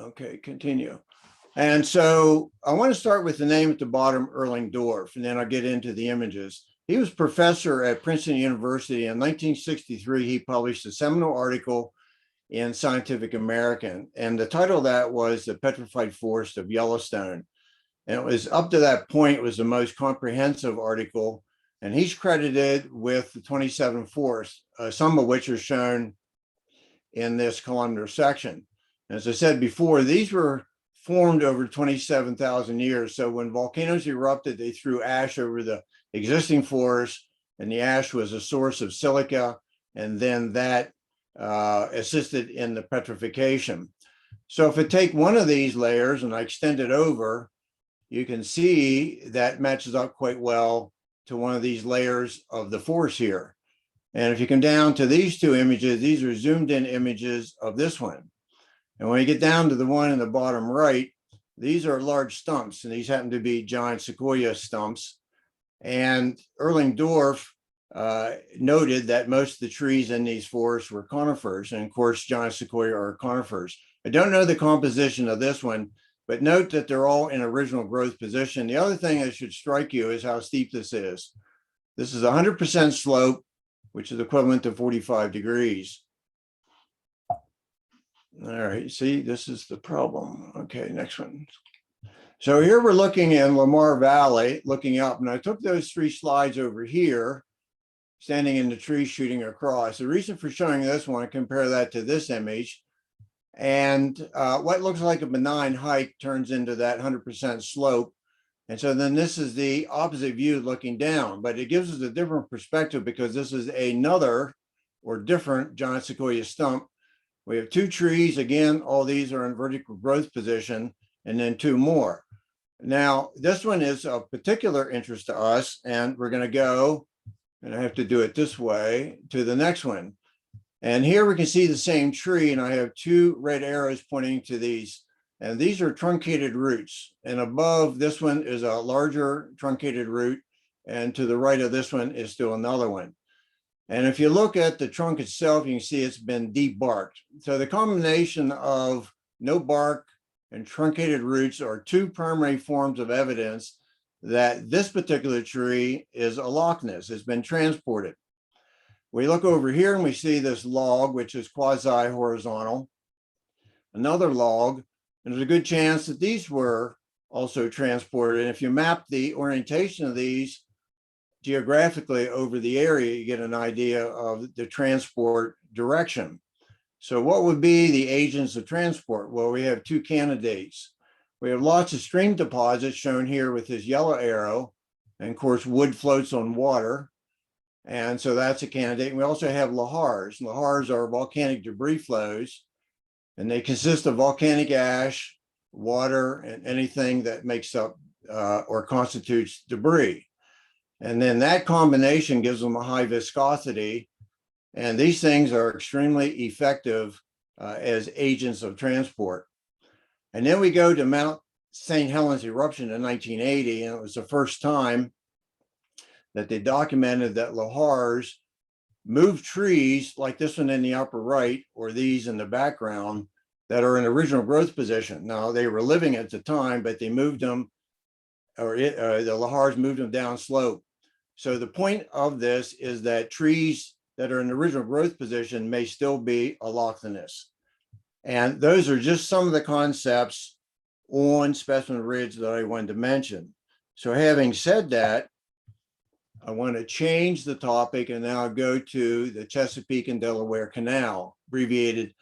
Okay, continue. And so I want to start with the name at the bottom, Erlingdorf, and then I'll get into the images. He was professor at Princeton University. In 1963, he published a seminal article in Scientific American, and the title of that was The Petrified Forest of Yellowstone. And it was up to that point, it was the most comprehensive article, and he's credited with the 27 forests, some of which are shown in this columnar section. As I said before, these were formed over 27,000 years. So when volcanoes erupted, they threw ash over the existing forest, and the ash was a source of silica, and then that assisted in the petrification. So if I take one of these layers and I extend it over, you can see that matches up quite well to one of these layers of the forest here. And if you come down to these two images, these are zoomed in images of this one. And when you get down to the one in the bottom right, these are large stumps, and these happen to be giant sequoia stumps. And Erlingdorf noted that most of the trees in these forests were conifers, and of course, giant sequoia are conifers. I don't know the composition of this one, but note that they're all in original growth position. The other thing that should strike you is how steep this is. This is 100% slope, which is equivalent to 45 degrees. All right, see, this is the problem. Okay, next one. So here we're looking in Lamar Valley, looking up, and I took those three slides over here, standing in the tree shooting across. The reason for showing this one, compare that to this image, and what looks like a benign hike turns into that 100% slope. And so then this is the opposite view looking down, but it gives us a different perspective because this is another or different giant sequoia stump. We have two trees, again, all these are in vertical growth position, and then two more. Now, this one is of particular interest to us, and we're going to go, and I have to do it this way, to the next one. And here we can see the same tree, and I have two red arrows pointing to these, and these are truncated roots. And above this one is a larger truncated root, and to the right of this one is still another one. And if you look at the trunk itself, you can see it's been debarked. So the combination of no bark and truncated roots are two primary forms of evidence that this particular tree is a Loch-ness. It's been transported. We look over here and we see this log, which is quasi-horizontal, another log, and there's a good chance that these were also transported. And if you map the orientation of these geographically over the area, you get an idea of the transport direction. So what would be the agents of transport? Well, we have two candidates. We have lots of stream deposits shown here with this yellow arrow. And of course, wood floats on water. And so that's a candidate. And we also have lahars. Lahars are volcanic debris flows, and they consist of volcanic ash, water, and anything that makes up or constitutes debris. And then that combination gives them a high viscosity. And these things are extremely effective as agents of transport. And then we go to Mount St. Helens eruption in 1980, and it was the first time that they documented that lahars moved trees like this one in the upper right, or these in the background, that are in original growth position. Now, they were living at the time, but they moved them, or the lahars moved them down slope. So the point of this is that trees that are in original growth position may still be a Loch-ness. And those are just some of the concepts on Specimen Ridge that I wanted to mention. So having said that, I want to change the topic and now go to the Chesapeake and Delaware Canal, abbreviated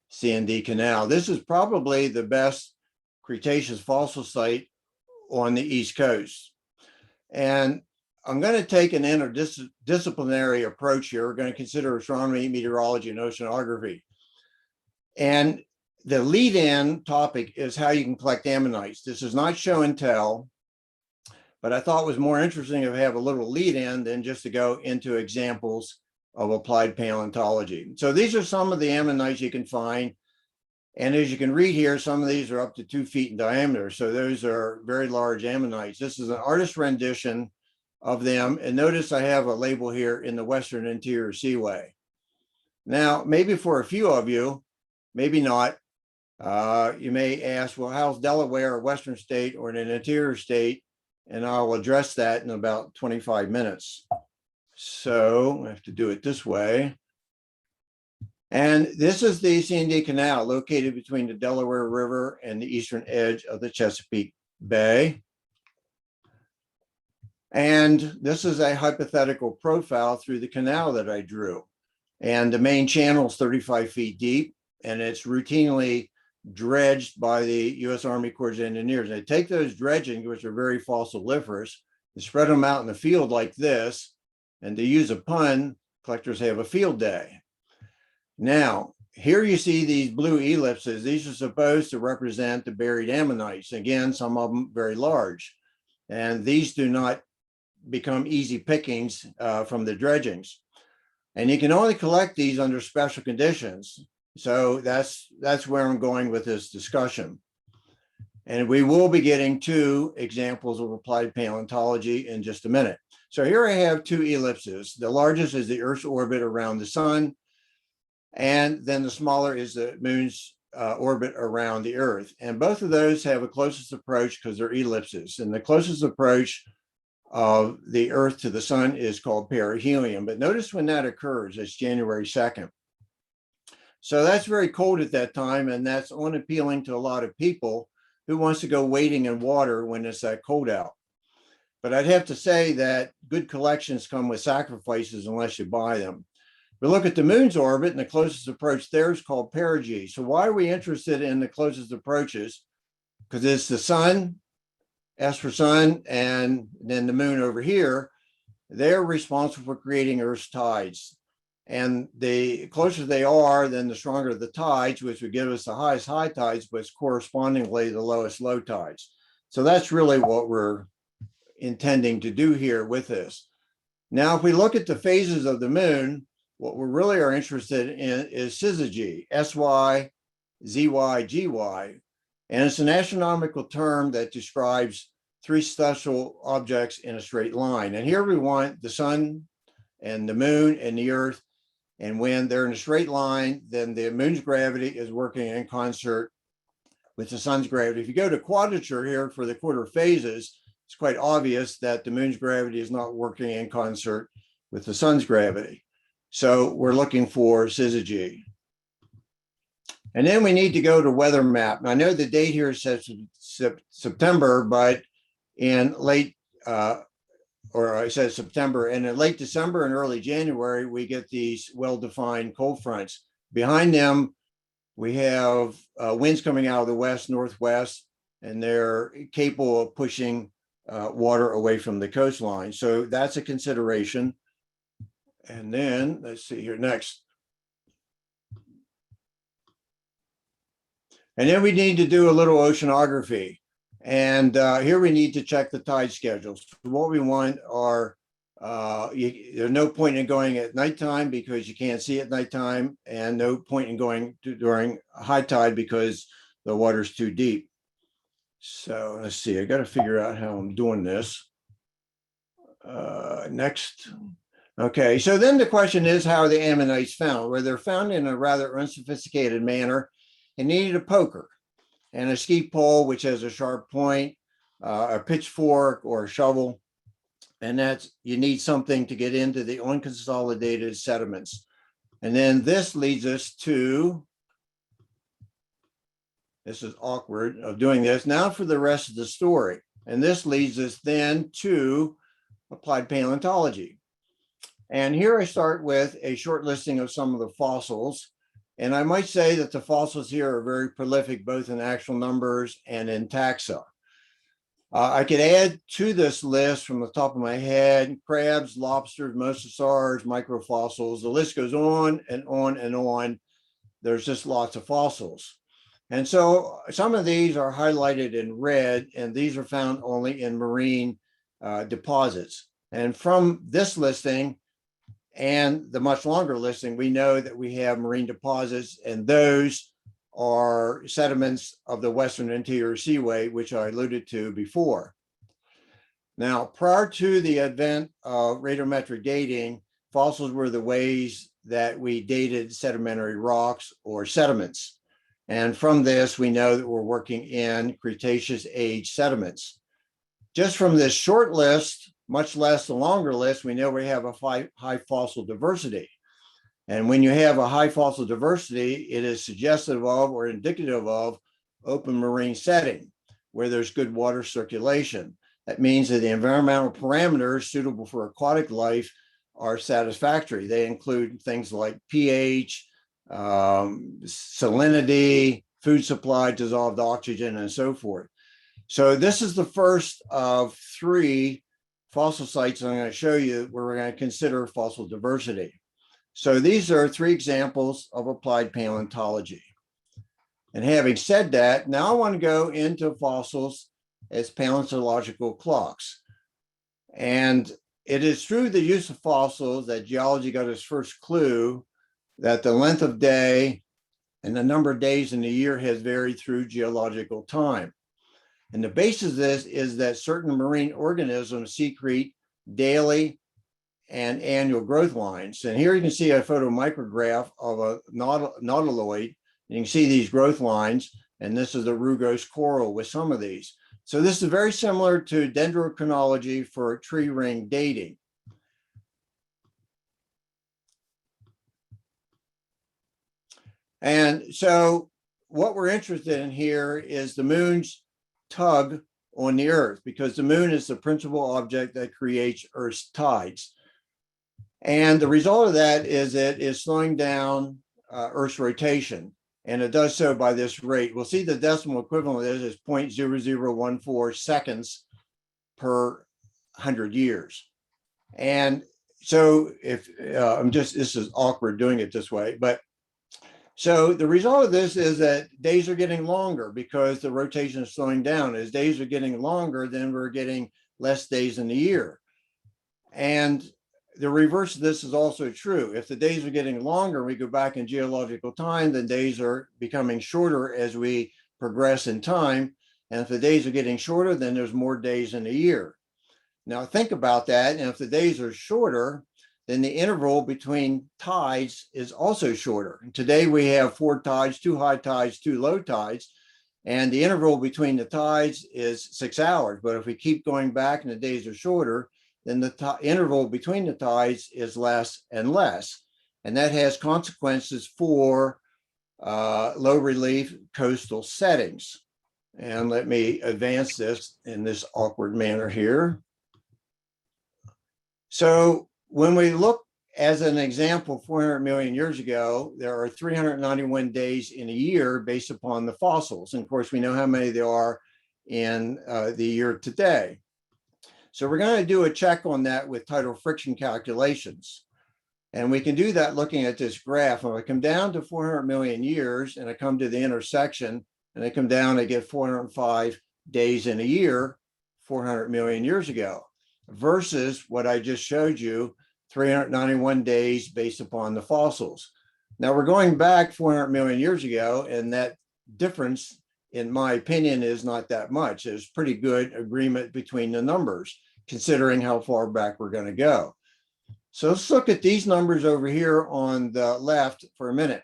C&D Canal. This is probably the best Cretaceous fossil site on the East Coast. And I'm going to take an interdisciplinary approach here. We're going to consider astronomy, meteorology, and oceanography. And the lead-in topic is how you can collect ammonites. This is not show and tell, but I thought it was more interesting to have a little lead-in than just to go into examples of applied paleontology. So these are some of the ammonites you can find. And as you can read here, some of these are up to 2 feet in diameter. So those are very large ammonites. This is an artist rendition of them. And notice I have a label here in the Western Interior Seaway. Now, maybe for a few of you, maybe not, you may ask, well, how's Delaware a western state or an interior state? And I'll address that in about 25 minutes. So I have to do it this way. And this is the C&D Canal located between the Delaware River and the eastern edge of the Chesapeake Bay. And this is a hypothetical profile through the canal that I drew. And the main channel is 35 feet deep, and it's routinely dredged by the U.S. Army Corps of Engineers. They take those dredging, which are very fossiliferous, and spread them out in the field like this. And to use a pun, collectors have a field day. Now, here you see these blue ellipses. These are supposed to represent the buried ammonites. Again, some of them very large. And these do not become easy pickings from the dredgings. And you can only collect these under special conditions. So that's where I'm going with this discussion. And we will be getting two examples of applied paleontology in just a minute. So here I have two ellipses. The largest is the Earth's orbit around the sun. And then the smaller is the moon's orbit around the Earth. And both of those have a closest approach because they're ellipses. And the closest approach of the Earth to the sun is called perihelion. But notice when that occurs, it's January 2nd. So that's very cold at that time, and that's unappealing to a lot of people who wants to go wading in water when it's that cold out. But I'd have to say that good collections come with sacrifices unless you buy them. But look at the moon's orbit, and the closest approach there is called perigee. So why are we interested in the closest approaches? Because it's the sun, S for sun, and then the moon over here. They're responsible for creating Earth's tides. And the closer they are, then the stronger the tides, which would give us the highest high tides, but correspondingly the lowest low tides. So that's really what we're intending to do here with this. Now, if we look at the phases of the moon, what we really are interested in is syzygy, S-Y, Z-Y, G-Y. And it's an astronomical term that describes three celestial objects in a straight line. And here we want the sun and the moon and the Earth. And when they're in a straight line, then the moon's gravity is working in concert with the sun's gravity. If you go to quadrature here for the quarter phases, it's quite obvious that the moon's gravity is not working in concert with the sun's gravity. So we're looking for syzygy. And then we need to go to weather map. Now, I know the date here says September, but in late or I said September, and in late December and early January, we get these well-defined cold fronts. Behind them, we have winds coming out of the west, northwest, and they're capable of pushing water away from the coastline. So that's a consideration. And then let's see here next. And then we need to do a little oceanography. And here we need to check the tide schedules. What we want are, there's no point in going at nighttime because you can't see at nighttime, and no point in going during high tide because the water's too deep. So let's see, I got to figure out how I'm doing this. Next. Okay, so then the question is, how are the ammonites found? Well, they're found in a rather unsophisticated manner and needed a poker and a ski pole, which has a sharp point, a pitchfork or a shovel. And that's, you need something to get into the unconsolidated sediments. And then this leads us to, this is awkward of doing this, now for the rest of the story. And this leads us then to applied paleontology. And here I start with a short listing of some of the fossils. And I might say that the fossils here are very prolific, both in actual numbers and in taxa. I could add to this list from the top of my head, crabs, lobsters, mosasaurs, microfossils. The list goes on and on and on. There's just lots of fossils. And so some of these are highlighted in red, and these are found only in marine deposits. And from this listing, and the much longer listing, we know that we have marine deposits, and those are sediments of the Western Interior Seaway, which I alluded to before. Now, prior to the advent of radiometric dating, fossils were the ways that we dated sedimentary rocks or sediments. And from this, we know that we're working in Cretaceous age sediments. Just from this short list, much less the longer list, we know we have a high fossil diversity. And when you have a high fossil diversity, it is suggestive of or indicative of open marine setting, where there's good water circulation. That means that the environmental parameters suitable for aquatic life are satisfactory. They include things like pH, salinity, food supply, dissolved oxygen, and so forth. So this is the first of 3 fossil sites I'm going to show you where we're going to consider fossil diversity. So these are 3 examples of applied paleontology. And having said that, now I want to go into fossils as paleontological clocks. And it is through the use of fossils that geology got its first clue that the length of day and the number of days in the year has varied through geological time. And the basis of this is that certain marine organisms secrete daily and annual growth lines. And here you can see a photomicrograph of a nautiloid. You can see these growth lines, and this is the rugose coral with some of these. So this is very similar to dendrochronology for tree ring dating. And so what we're interested in here is the moon's tug on the Earth, because the moon is the principal object that creates Earth's tides. And the result of that is it is slowing down Earth's rotation. And it does so by this rate. We'll see the decimal equivalent of this is 0.0014 seconds per 100 years. And so if this is awkward doing it this way, but so the result of this is that days are getting longer because the rotation is slowing down. As days are getting longer, then we're getting less days in the year. And the reverse of this is also true. If the days are getting longer, we go back in geological time, then days are becoming shorter as we progress in time. And if the days are getting shorter, then there's more days in a year. Now think about that. And if the days are shorter, then the interval between tides is also shorter. And today we have 4 tides, 2 high tides, 2 low tides. And the interval between the tides is 6 hours. But if we keep going back and the days are shorter, then the interval between the tides is less and less. And that has consequences for low relief coastal settings. And let me advance this in this awkward manner here. So when we look as an example, 400 million years ago, there are 391 days in a year based upon the fossils. And of course, we know how many there are in the year today. So we're going to do a check on that with tidal friction calculations. And we can do that looking at this graph. When I come down to 400 million years and I come to the intersection and I come down, I get 405 days in a year, 400 million years ago, versus what I just showed you, 391 days based upon the fossils. Now we're going back 400 million years ago, and that difference, in my opinion, is not that much. There's pretty good agreement between the numbers, considering how far back we're going to go. So let's look at these numbers over here on the left for a minute.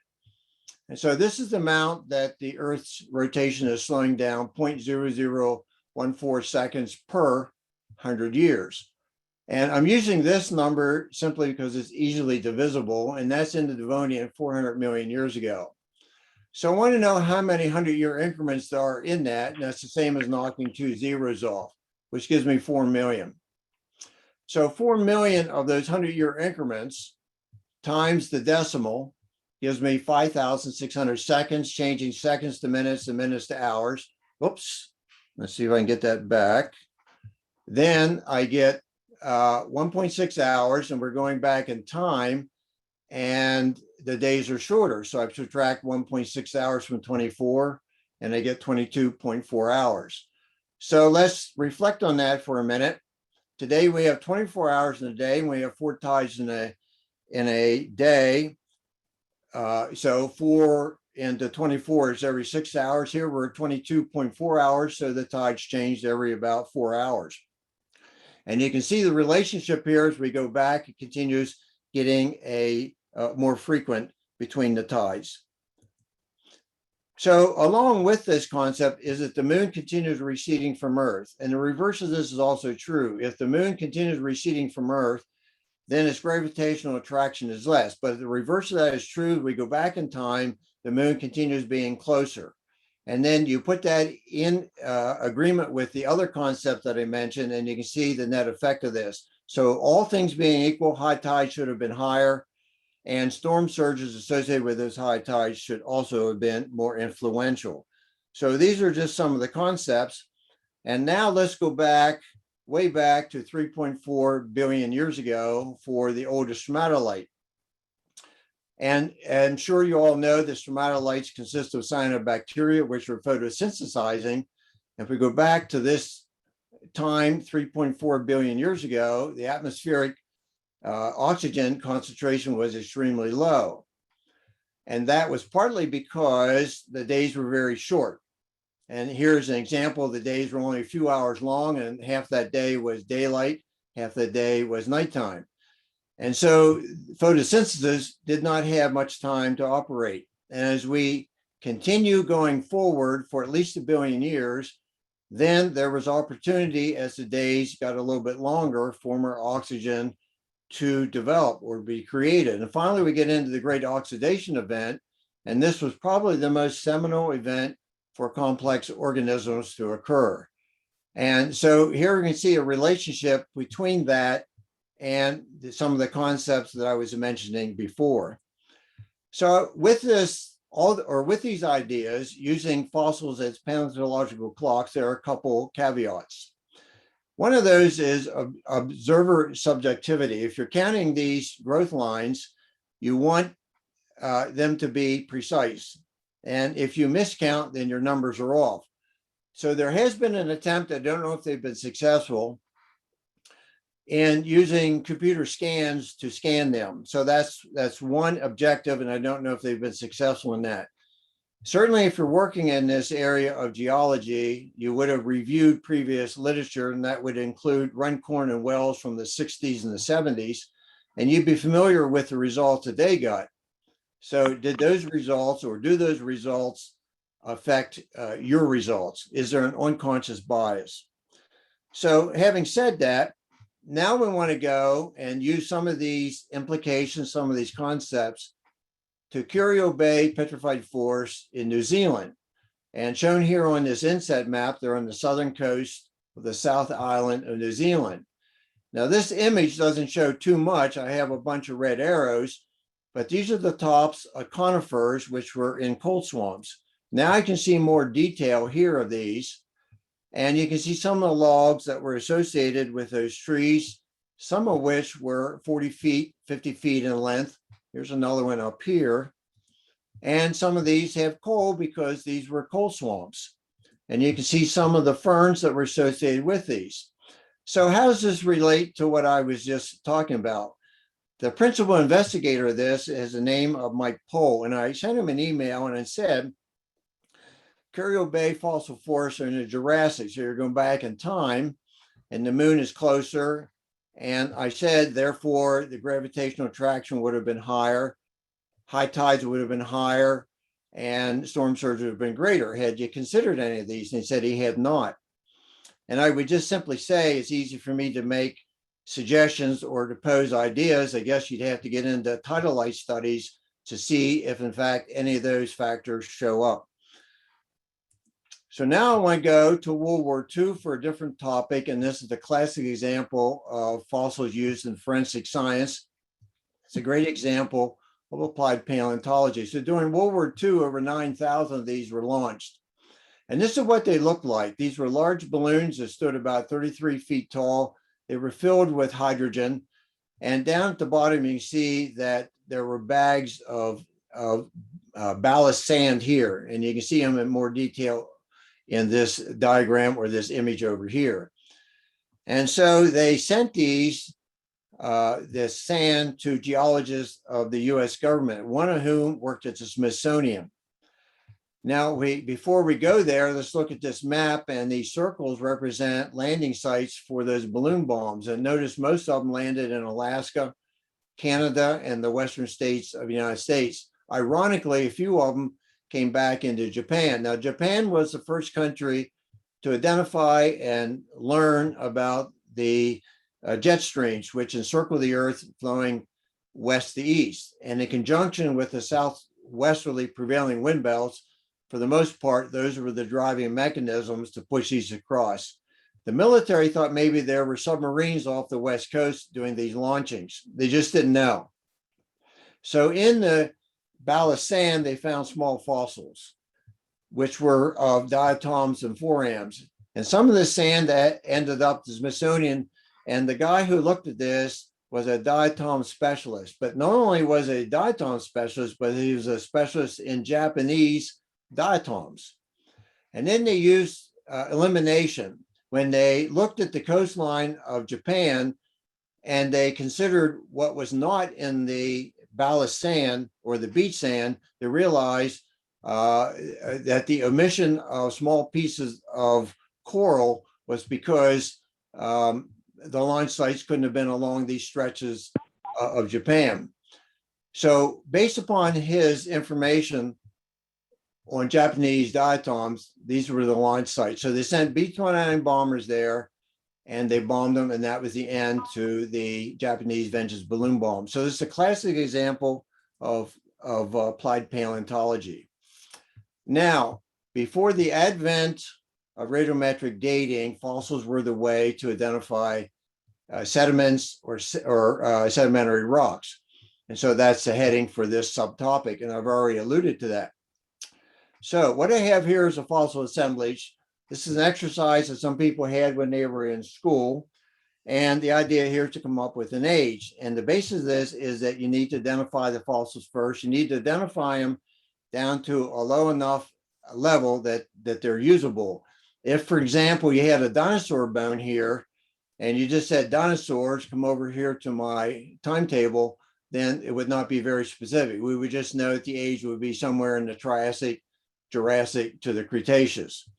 And so this is the amount that the Earth's rotation is slowing down, 0.0014 seconds per 100 years. And I'm using this number simply because it's easily divisible, and that's in the Devonian 400 million years ago. So I want to know how many 100-year increments there are in that, and that's the same as knocking 2 zeros off, which gives me 4 million. So 4 million of those 100-year increments times the decimal gives me 5,600 seconds, changing seconds to minutes and minutes to hours. Oops, let's see if I can get that back. Then I get 1.6 hours, and we're going back in time, and the days are shorter. So I subtract 1.6 hours from 24, and I get 22.4 hours. So let's reflect on that for a minute. Today we have 24 hours in a day, and we have 4 tides in a day. So 4 into 24 is every 6 hours. Here we're at 22.4 hours, so the tides changed every about 4 hours. And you can see the relationship here as we go back. It continues getting a more frequent between the tides. So along with this concept is that the moon continues receding from Earth. And the reverse of this is also true. If the moon continues receding from Earth, then its gravitational attraction is less. But if the reverse of that is true, we go back in time, the moon continues being closer. And then you put that in agreement with the other concept that I mentioned, and you can see the net effect of this. So all things being equal, high tide should have been higher, and storm surges associated with those high tides should also have been more influential. So these are just some of the concepts. And now let's go back, way back to 3.4 billion years ago for the oldest stromatolite. And I'm sure you all know that stromatolites consist of cyanobacteria, which are photosynthesizing. If we go back to this time, 3.4 billion years ago, the atmospheric oxygen concentration was extremely low. And that was partly because the days were very short. And here's an example. The days were only a few hours long, and half that day was daylight, half the day was nighttime. And so photosynthesis did not have much time to operate. And as we continue going forward for at least 1 billion years, then there was opportunity as the days got a little bit longer for more oxygen to develop or be created. And finally, we get into the Great Oxidation Event. And this was probably the most seminal event for complex organisms to occur. And so here we can see a relationship between that and some of the concepts that I was mentioning before. So with this, with these ideas, using fossils as paleontological clocks, there are a couple caveats. One of those is observer subjectivity. If you're counting these growth lines, you want them to be precise. And if you miscount, then your numbers are off. So there has been an attempt, I don't know if they've been successful, in using computer scans to scan them. So that's one objective, and I don't know if they've been successful in that. Certainly, if you're working in this area of geology, you would have reviewed previous literature, and that would include Runcorn and Wells from the 60s and the 70s, and you'd be familiar with the results that they got. So did those results, or do those results affect your results? Is there an unconscious bias? So having said that, now we want to go and use some of these implications, some of these concepts to Curio Bay petrified forests in New Zealand. And shown here on this inset map, they're on the southern coast of the South Island of New Zealand. Now this image doesn't show too much. I have a bunch of red arrows, but these are the tops of conifers, which were in coal swamps. Now I can see more detail here of these. And you can see some of the logs that were associated with those trees, some of which were 40 feet, 50 feet in length. Here's another one up here. And some of these have coal because these were coal swamps. And you can see some of the ferns that were associated with these. So how does this relate to what I was just talking about? The principal investigator of this is the name of Mike Pohl. And I sent him an email and I said, Curio Bay fossil forests are in the Jurassic, so you're going back in time, and the moon is closer. And I said, therefore, the gravitational attraction would have been higher, high tides would have been higher, and storm surge would have been greater. Had you considered any of these? And he said he had not. And I would just simply say it's easy for me to make suggestions or to pose ideas. I guess you'd have to get into tidal light studies to see if, in fact, any of those factors show up. So now I want to go to World War II for a different topic, and this is the classic example of fossils used in forensic science. It's a great example of applied paleontology. So during World War II, over 9,000 of these were launched. And this is what they looked like. These were large balloons that stood about 33 feet tall. They were filled with hydrogen. And down at the bottom, you can see that there were bags of ballast sand here. And you can see them in more detail in this diagram or this image over here. And so they sent this sand to geologists of the US government, one of whom worked at the Smithsonian. Now, before we go there, let's look at this map, and these circles represent landing sites for those balloon bombs. And notice most of them landed in Alaska Canada and the western states of the United States. Ironically, a few of them came back into Japan. Now, Japan was the first country to identify and learn about the jet streams, which encircle the Earth flowing west to east. And in conjunction with the southwesterly prevailing wind belts, for the most part, those were the driving mechanisms to push these across. The military thought maybe there were submarines off the West Coast doing these launchings. They just didn't know. So in the ballast sand, they found small fossils, which were of diatoms and forams. And some of the sand that ended up the Smithsonian. And the guy who looked at this was a diatom specialist. But not only was he a diatom specialist, but he was a specialist in Japanese diatoms. And then they used elimination. When they looked at the coastline of Japan and they considered what was not in the ballast sand or the beach sand, they realized that the omission of small pieces of coral was because the launch sites couldn't have been along these stretches of Japan. So based upon his information on Japanese diatoms, these were the launch sites. So they sent B-29 bombers there and they bombed them, and that was the end to the Japanese Vengeance balloon bomb. So this is a classic example of applied paleontology. Now, before the advent of radiometric dating, fossils were the way to identify sediments or sedimentary rocks. And so that's the heading for this subtopic, and I've already alluded to that. So what I have here is a fossil assemblage. This is an exercise that some people had when they were in school. And the idea here is to come up with an age. And the basis of this is that you need to identify the fossils first. You need to identify them down to a low enough level that they're usable. If, for example, you had a dinosaur bone here and you just said dinosaurs, come over here to my timetable, then it would not be very specific. We would just know that the age would be somewhere in the Triassic, Jurassic to the Cretaceous.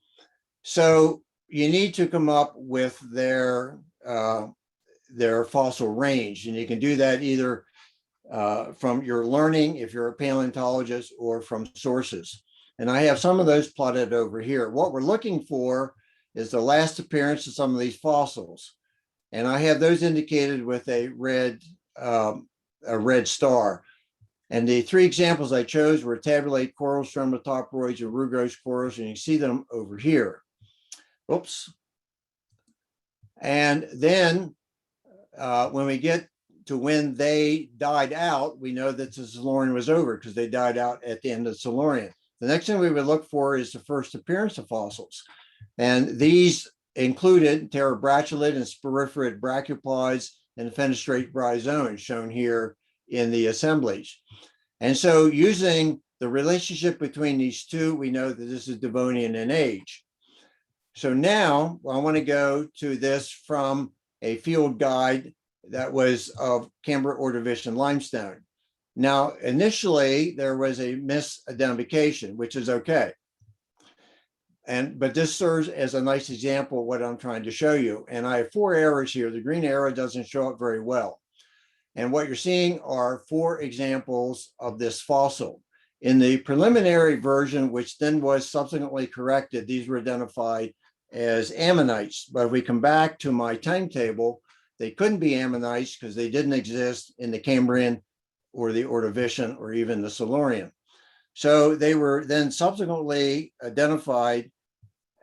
So you need to come up with their fossil range, and you can do that either from your learning, if you're a paleontologist, or from sources. And I have some of those plotted over here. What we're looking for is the last appearance of some of these fossils, and I have those indicated with a red star. And the three examples I chose were tabulate corals, stromatoporoids, and rugose corals, and you can see them over here. Oops. And then when we get to when they died out, we know that the Silurian was over because they died out at the end of the Silurian. The next thing we would look for is the first appearance of fossils. And these included pterobrachyolid and sporiferid brachiopods and fenestrate bryozoans shown here in the assemblage. And so using the relationship between these two, we know that this is Devonian in age. So now I want to go to this from a field guide that was of Cambrian Ordovician limestone. Now, initially, there was a misidentification, which is okay. But this serves as a nice example of what I'm trying to show you. And I have 4 arrows here. The green arrow doesn't show up very well. And what you're seeing are 4 examples of this fossil. In the preliminary version, which then was subsequently corrected, these were identified as ammonites. But if we come back to my timetable, they couldn't be ammonites because they didn't exist in the Cambrian or the Ordovician or even the Silurian. So they were then subsequently identified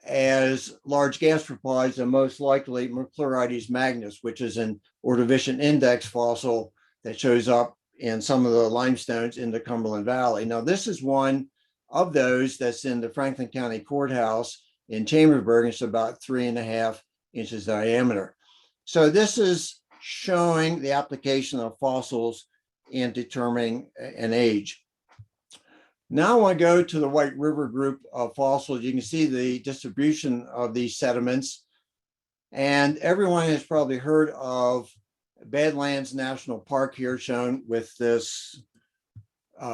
as large gastropods, and most likely Mercurites magnus, which is an Ordovician index fossil that shows up in some of the limestones in the Cumberland Valley. Now, this is one of those that's in the Franklin County Courthouse in Chambersburg. It's about 3.5 inches diameter. So this is showing the application of fossils in determining an age. Now I want to go to the White River group of fossils. You can see the distribution of these sediments. And everyone has probably heard of Badlands National Park here, shown with this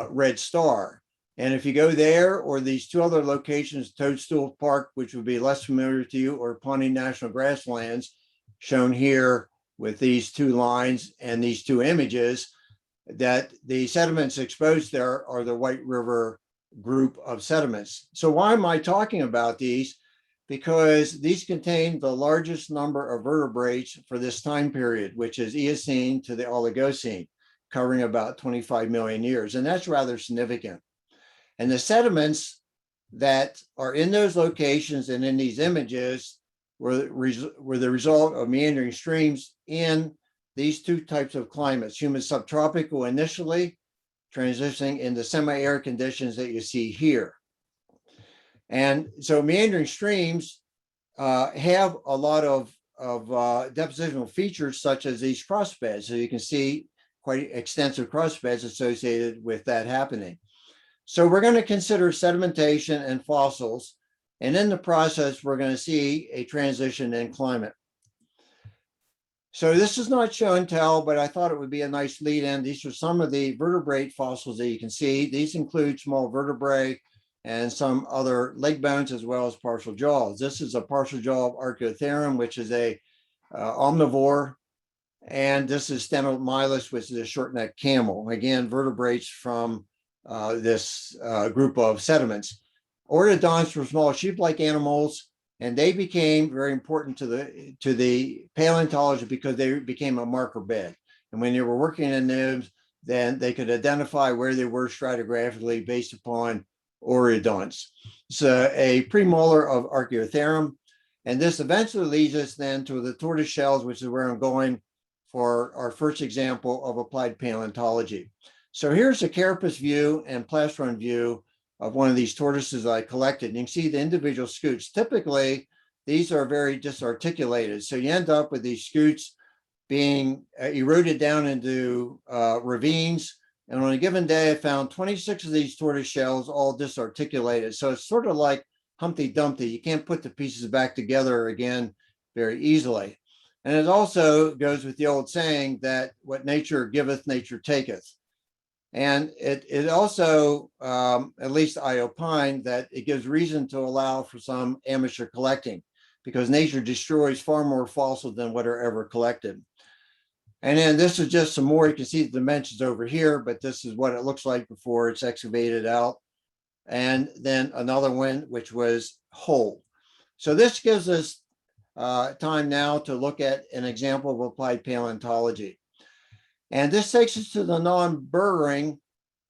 red star. And if you go there, or these 2 other locations, Toadstool Park, which would be less familiar to you, or Pawnee National Grasslands, shown here with these 2 lines and these 2 images, that the sediments exposed there are the White River group of sediments. So why am I talking about these? Because these contain the largest number of vertebrates for this time period, which is Eocene to the Oligocene, covering about 25 million years. And that's rather significant. And the sediments that are in those locations and in these images were the result of meandering streams in these two types of climates, humid subtropical initially, transitioning into semi-arid conditions that you see here. And so meandering streams have a lot of depositional features such as these cross beds. So you can see quite extensive cross beds associated with that happening. So we're going to consider sedimentation and fossils. And in the process, we're going to see a transition in climate. So this is not show and tell, but I thought it would be a nice lead in. These are some of the vertebrate fossils that you can see. These include small vertebrae and some other leg bones, as well as partial jaws. This is a partial jaw of Archaeotherum, which is a omnivore. And this is Stenomylus, which is a short-necked camel. Again, vertebrates from this group of sediments. Orthodonts were small sheep-like animals, and they became very important to the paleontology because they became a marker bed. And when they were working in those, then they could identify where they were stratigraphically based upon orthodonts. So a premolar of Archaeotherum, and this eventually leads us then to the tortoise shells, which is where I'm going for our first example of applied paleontology. So here's a Carapace view and plastron view of one of these tortoises I collected. And you can see the individual scutes. Typically, these are very disarticulated. So you end up with these scutes being eroded down into ravines. And on a given day, I found 26 of these tortoise shells all disarticulated. So it's sort of like Humpty Dumpty. You can't put the pieces back together again very easily. And it also goes with the old saying that what nature giveth, nature taketh. And it also, at least I opine, that it gives reason to allow for some amateur collecting because nature destroys far more fossils than what are ever collected. And then this is just some more. You can see the dimensions over here, but this is what it looks like before it's excavated out. And then another one, which was whole. So this gives us time now to look at an example of applied paleontology. And this takes us to the non-burrowing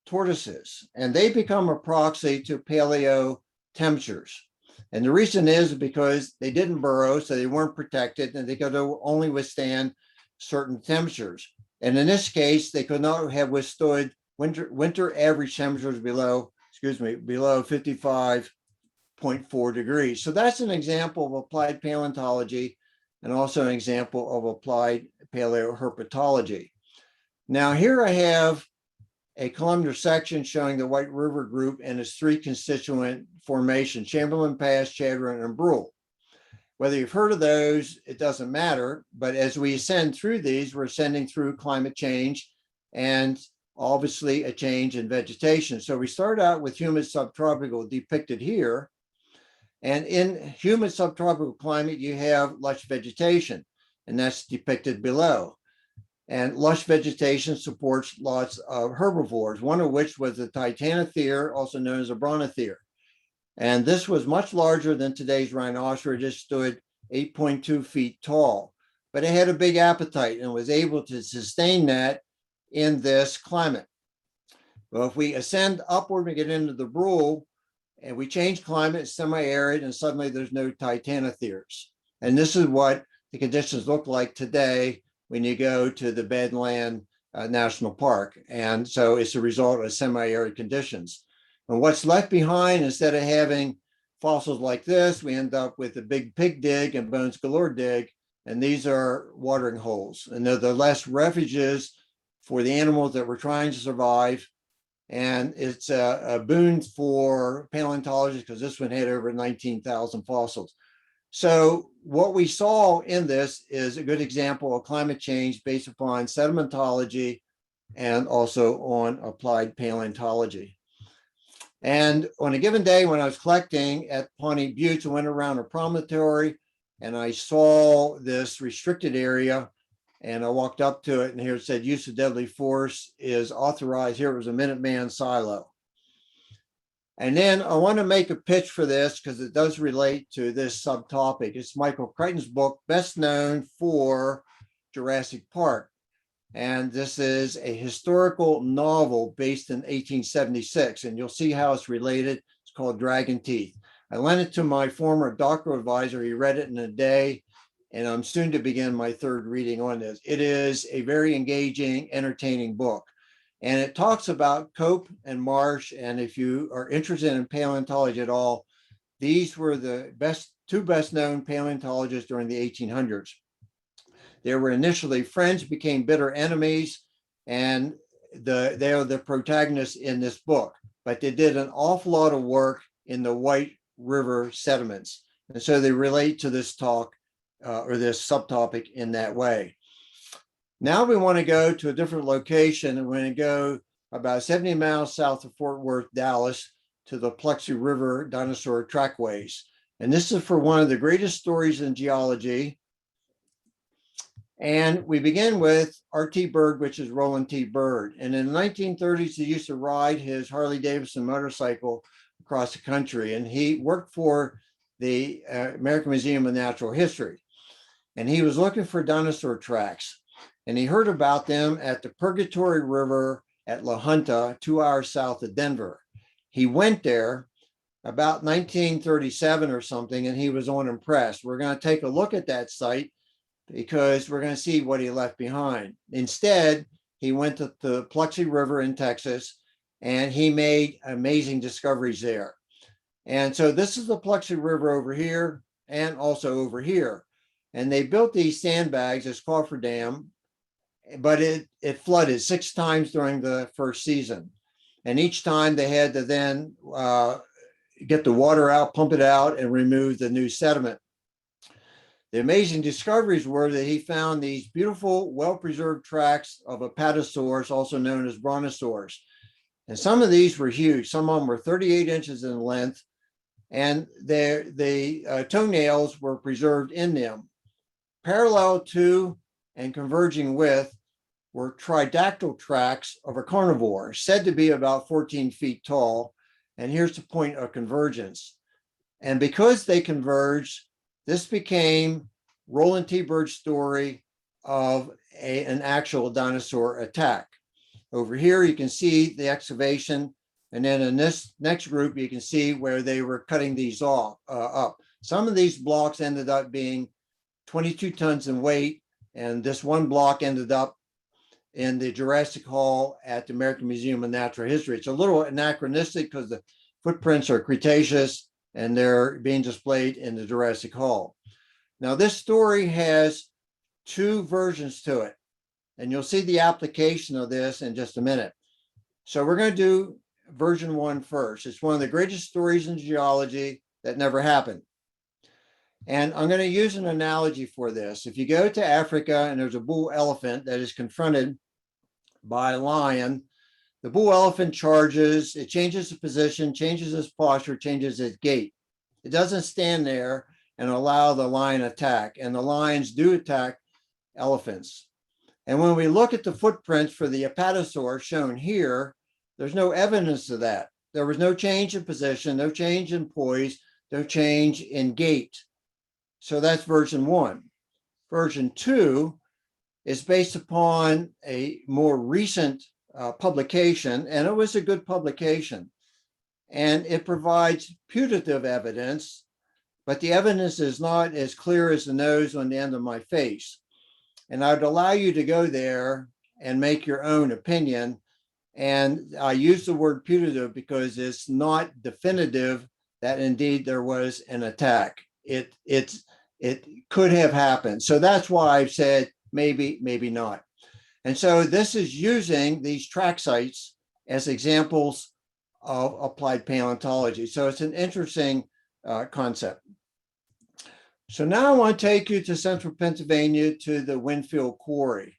tortoises, and they become a proxy to paleo temperatures. And the reason is because they didn't burrow, so they weren't protected, and they could only withstand certain temperatures. And in this case, they could not have withstood winter average temperatures below 55.4 degrees. So that's an example of applied paleontology and also an example of applied paleoherpetology. Now here I have a columnar section showing the White River group and its three constituent formations, Chamberlain Pass, Chadron, and Brule. Whether you've heard of those, it doesn't matter, but as we ascend through these, we're ascending through climate change and obviously a change in vegetation. So we start out with humid subtropical depicted here, and in humid subtropical climate, you have lush vegetation, and that's depicted below. And lush vegetation supports lots of herbivores, one of which was the Titanothere, also known as a Brontotherium. And this was much larger than today's rhinoceros. It stood 8.2 feet tall, but it had a big appetite and was able to sustain that in this climate. Well, if we ascend upward and get into the Brule, and we change climate, semi-arid, and suddenly there's no Titanotheres. And this is what the conditions look like today when you go to the Badland National Park. And so it's a result of semi-arid conditions. And what's left behind, instead of having fossils like this, we end up with a big pig dig and bones galore dig. And these are watering holes. And they're the last refuges for the animals that were trying to survive. And it's a boon for paleontologists because this one had over 19,000 fossils. So what we saw in this is a good example of climate change based upon sedimentology and also on applied paleontology. And on a given day when I was collecting at Pawnee Buttes, I went around a promontory and I saw this restricted area. And I walked up to it, and here it said use of deadly force is authorized. Here it was a Minuteman silo. And then I want to make a pitch for this because it does relate to this subtopic. It's Michael Crichton's book, best known for Jurassic Park. And this is a historical novel based in 1876. And you'll see how it's related. It's called Dragon Teeth. I lent it to my former doctoral advisor. He read it in a day. And I'm soon to begin my third reading on this. It is a very engaging, entertaining book. And it talks about Cope and Marsh. And if you are interested in paleontology at all, these were the two best known paleontologists during the 1800s. They were initially friends, became bitter enemies, and they are the protagonists in this book. But they did an awful lot of work in the White River sediments. And so they relate to this talk or this subtopic in that way. Now we want to go to a different location, and we're going to go about 70 miles south of Fort Worth, Dallas, to the Plexi River Dinosaur Trackways. And this is for one of the greatest stories in geology. And we begin with R. T. Byrd, which is Roland T. Byrd. And in the 1930s, he used to ride his Harley Davidson motorcycle across the country. And he worked for the American Museum of Natural History. And he was looking for dinosaur tracks. And he heard about them at the Purgatory River at La Junta, 2 hours south of Denver. He went there about 1937 or something, and he was unimpressed. We're going to take a look at that site because we're going to see what he left behind. Instead, he went to the Plexi River in Texas, and he made amazing discoveries there. And so this is the Plexi River over here and also over here. And they built these sandbags, this cofferdam, but it flooded 6 times during the first season. And each time they had to then get the water out, pump it out, and remove the new sediment. The amazing discoveries were that he found these beautiful, well-preserved tracks of apatosaurs, also known as brontosaurs. And some of these were huge. Some of them were 38 inches in length, and the toenails were preserved in them. Parallel to and converging with were tridactral tracks of a carnivore, said to be about 14 feet tall. And here's the point of convergence. And because they converged, this became Roland T. Byrd's story of an actual dinosaur attack. Over here, you can see the excavation. And then in this next group, you can see where they were cutting these off up. Some of these blocks ended up being 22 tons in weight. And this one block ended up in the Jurassic Hall at the American Museum of Natural History. It's a little anachronistic because the footprints are Cretaceous and they're being displayed in the Jurassic Hall. Now, this story has 2 versions to it, and you'll see the application of this in just a minute. So we're going to do version 1 first. It's one of the greatest stories in geology that never happened. And I'm going to use an analogy for this. If you go to Africa and there's a bull elephant that is confronted by a lion, the bull elephant charges, it changes its position, changes its posture, changes its gait. It doesn't stand there and allow the lion attack. And the lions do attack elephants. And when we look at the footprints for the apatosaur shown here, there's no evidence of that. There was no change in position, no change in poise, no change in gait. So that's version 1. Version 2 is based upon a more recent publication, and it was a good publication. And it provides putative evidence, but the evidence is not as clear as the nose on the end of my face. And I'd allow you to go there and make your own opinion. And I use the word putative because it's not definitive that indeed there was an attack. It could have happened. So that's why I've said maybe, maybe not. And so this is using these track sites as examples of applied paleontology. So it's an interesting concept. So now I want to take you to central Pennsylvania to the Winfield Quarry.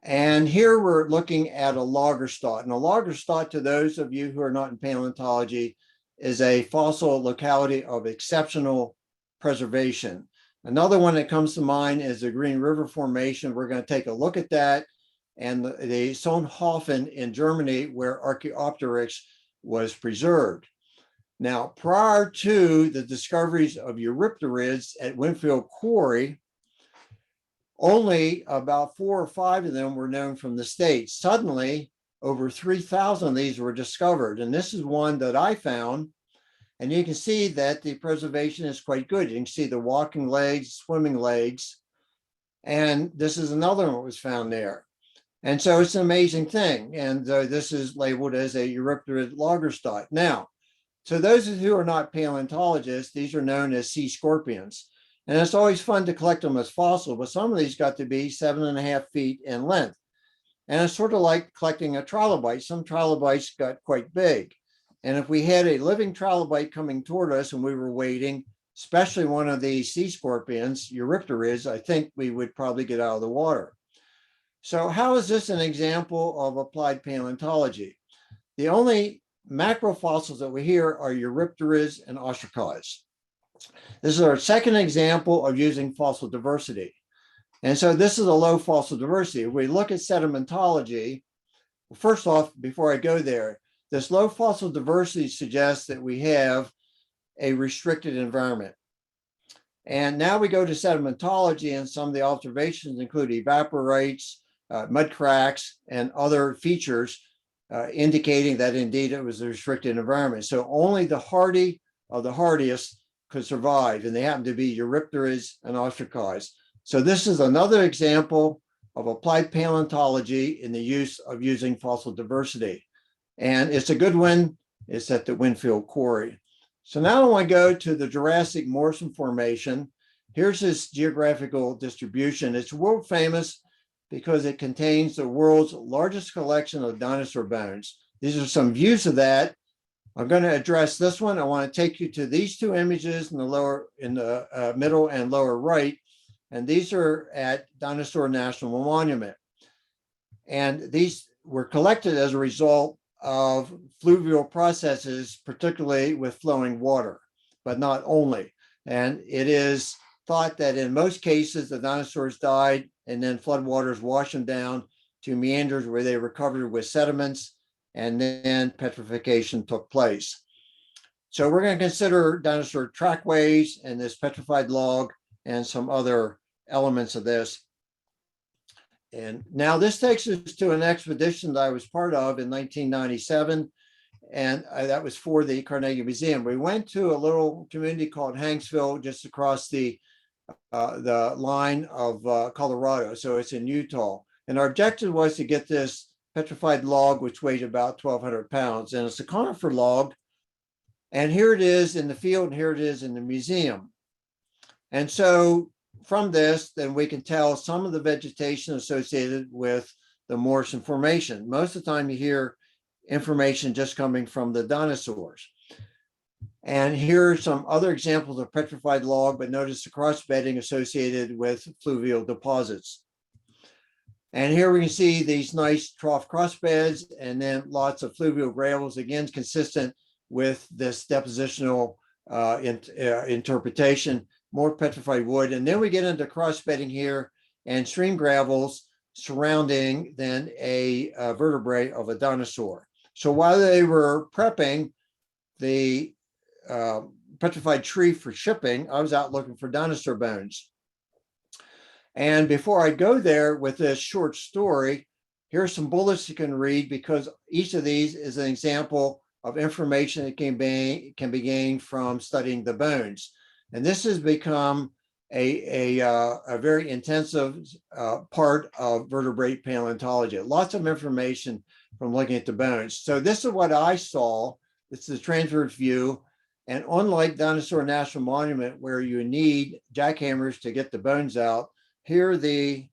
And here we're looking at a Lagerstatt. And a Lagerstatt, to those of you who are not in paleontology, is a fossil locality of exceptional preservation. Another one that comes to mind is the Green River Formation. We're going to take a look at that, and the Sohnhofen in Germany, where Archaeopteryx was preserved. Now, prior to the discoveries of Eurypterids at Winfield Quarry, only about 4 or 5 of them were known from the States. Suddenly, over 3,000 of these were discovered. And this is one that I found. And you can see that the preservation is quite good. You can see the walking legs, swimming legs. And this is another one that was found there. And so it's an amazing thing. And this is labeled as a Eurypterid Lagerstätte. Now, to those who are not paleontologists, these are known as sea scorpions. And it's always fun to collect them as fossil, but some of these got to be 7.5 feet in length. And it's sort of like collecting a trilobite. Some trilobites got quite big. And if we had a living trilobite coming toward us and we were waiting, especially one of the sea scorpions, Eurypterids, I think we would probably get out of the water. So how is this an example of applied paleontology? The only macrofossils that we hear are Eurypterids and ostracods. This is our second example of using fossil diversity. And so this is a low fossil diversity. If we look at sedimentology, first off, before I go there, this low fossil diversity suggests that we have a restricted environment. And now we go to sedimentology, and some of the observations include evaporites, mud cracks, and other features indicating that indeed it was a restricted environment. So only the hardy of the hardiest could survive, and they happen to be Eurypterids and ostracods. So this is another example of applied paleontology in the use of using fossil diversity. And it's a good one. It's at the Winfield Quarry. So now I want to go to the Jurassic Morrison Formation. Here's its geographical distribution. It's world famous because it contains the world's largest collection of dinosaur bones. These are some views of that. I'm going to address this one. I want to take you to these two images in the middle and lower right. And these are at Dinosaur National Monument. And these were collected as a result of fluvial processes, particularly with flowing water, but not only. And it is thought that in most cases, the dinosaurs died and then floodwaters washed them down to meanders where they were covered with sediments, and then petrification took place. So we're going to consider dinosaur trackways and this petrified log and some other elements of this. And now this takes us to an expedition that I was part of in 1997, and that was for the Carnegie Museum. We went to a little community called Hanksville, just across the line of Colorado, so it's in Utah. And our objective was to get this petrified log, which weighed about 1,200 pounds, and it's a conifer log. And here it is in the field, and here it is in the museum. And so from this, then we can tell some of the vegetation associated with the Morrison Formation. Most of the time you hear information just coming from the dinosaurs. And here are some other examples of petrified log, but notice the cross-bedding associated with fluvial deposits. And here we can see these nice trough crossbeds, and then lots of fluvial gravels, again, consistent with this depositional interpretation, more petrified wood. And then we get into crossbedding here and stream gravels surrounding then a vertebrae of a dinosaur. So while they were prepping the petrified tree for shipping, I was out looking for dinosaur bones. And before I go there with this short story, here's some bullets you can read, because each of these is an example of information that can be gained from studying the bones. And this has become a very intensive part of vertebrate paleontology. Lots of information from looking at the bones. So this is what I saw. This is a transverse view. And unlike Dinosaur National Monument, where you need jackhammers to get the bones out, here the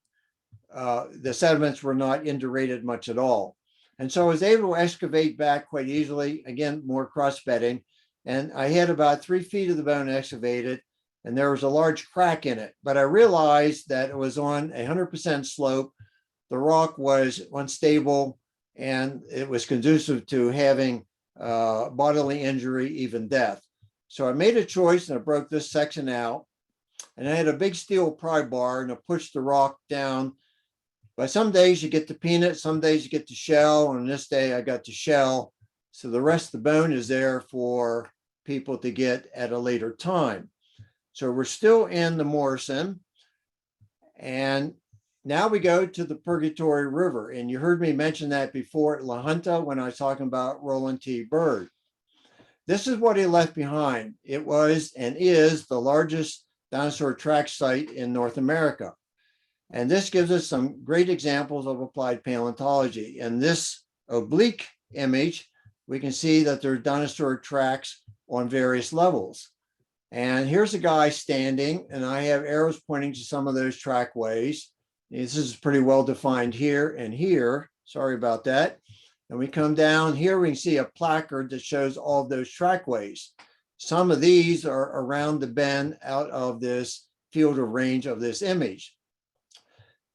sediments were not indurated much at all. And so I was able to excavate back quite easily, again, more cross-bedding. And I had about 3 feet of the bone excavated, and there was a large crack in it. But I realized that it was on 100% slope. The rock was unstable, and it was conducive to having bodily injury, even death. So I made a choice, and I broke this section out. And I had a big steel pry bar and I pushed the rock down. But some days you get the peanut, some days you get the shell. And this day I got the shell. So the rest of the bone is there for people to get at a later time. So we're still in the Morrison. And now we go to the Purgatory River. And you heard me mention that before at La Junta when I was talking about Roland T Byrd. This is what he left behind. It was and is the largest dinosaur track site in North America. And this gives us some great examples of applied paleontology. In this oblique image, we can see that there are dinosaur tracks on various levels. And here's a guy standing, and I have arrows pointing to some of those trackways. This is pretty well defined here and here. Sorry about that. And we come down here, we can see a placard that shows all of those trackways. Some of these are around the bend out of this field of range of this image.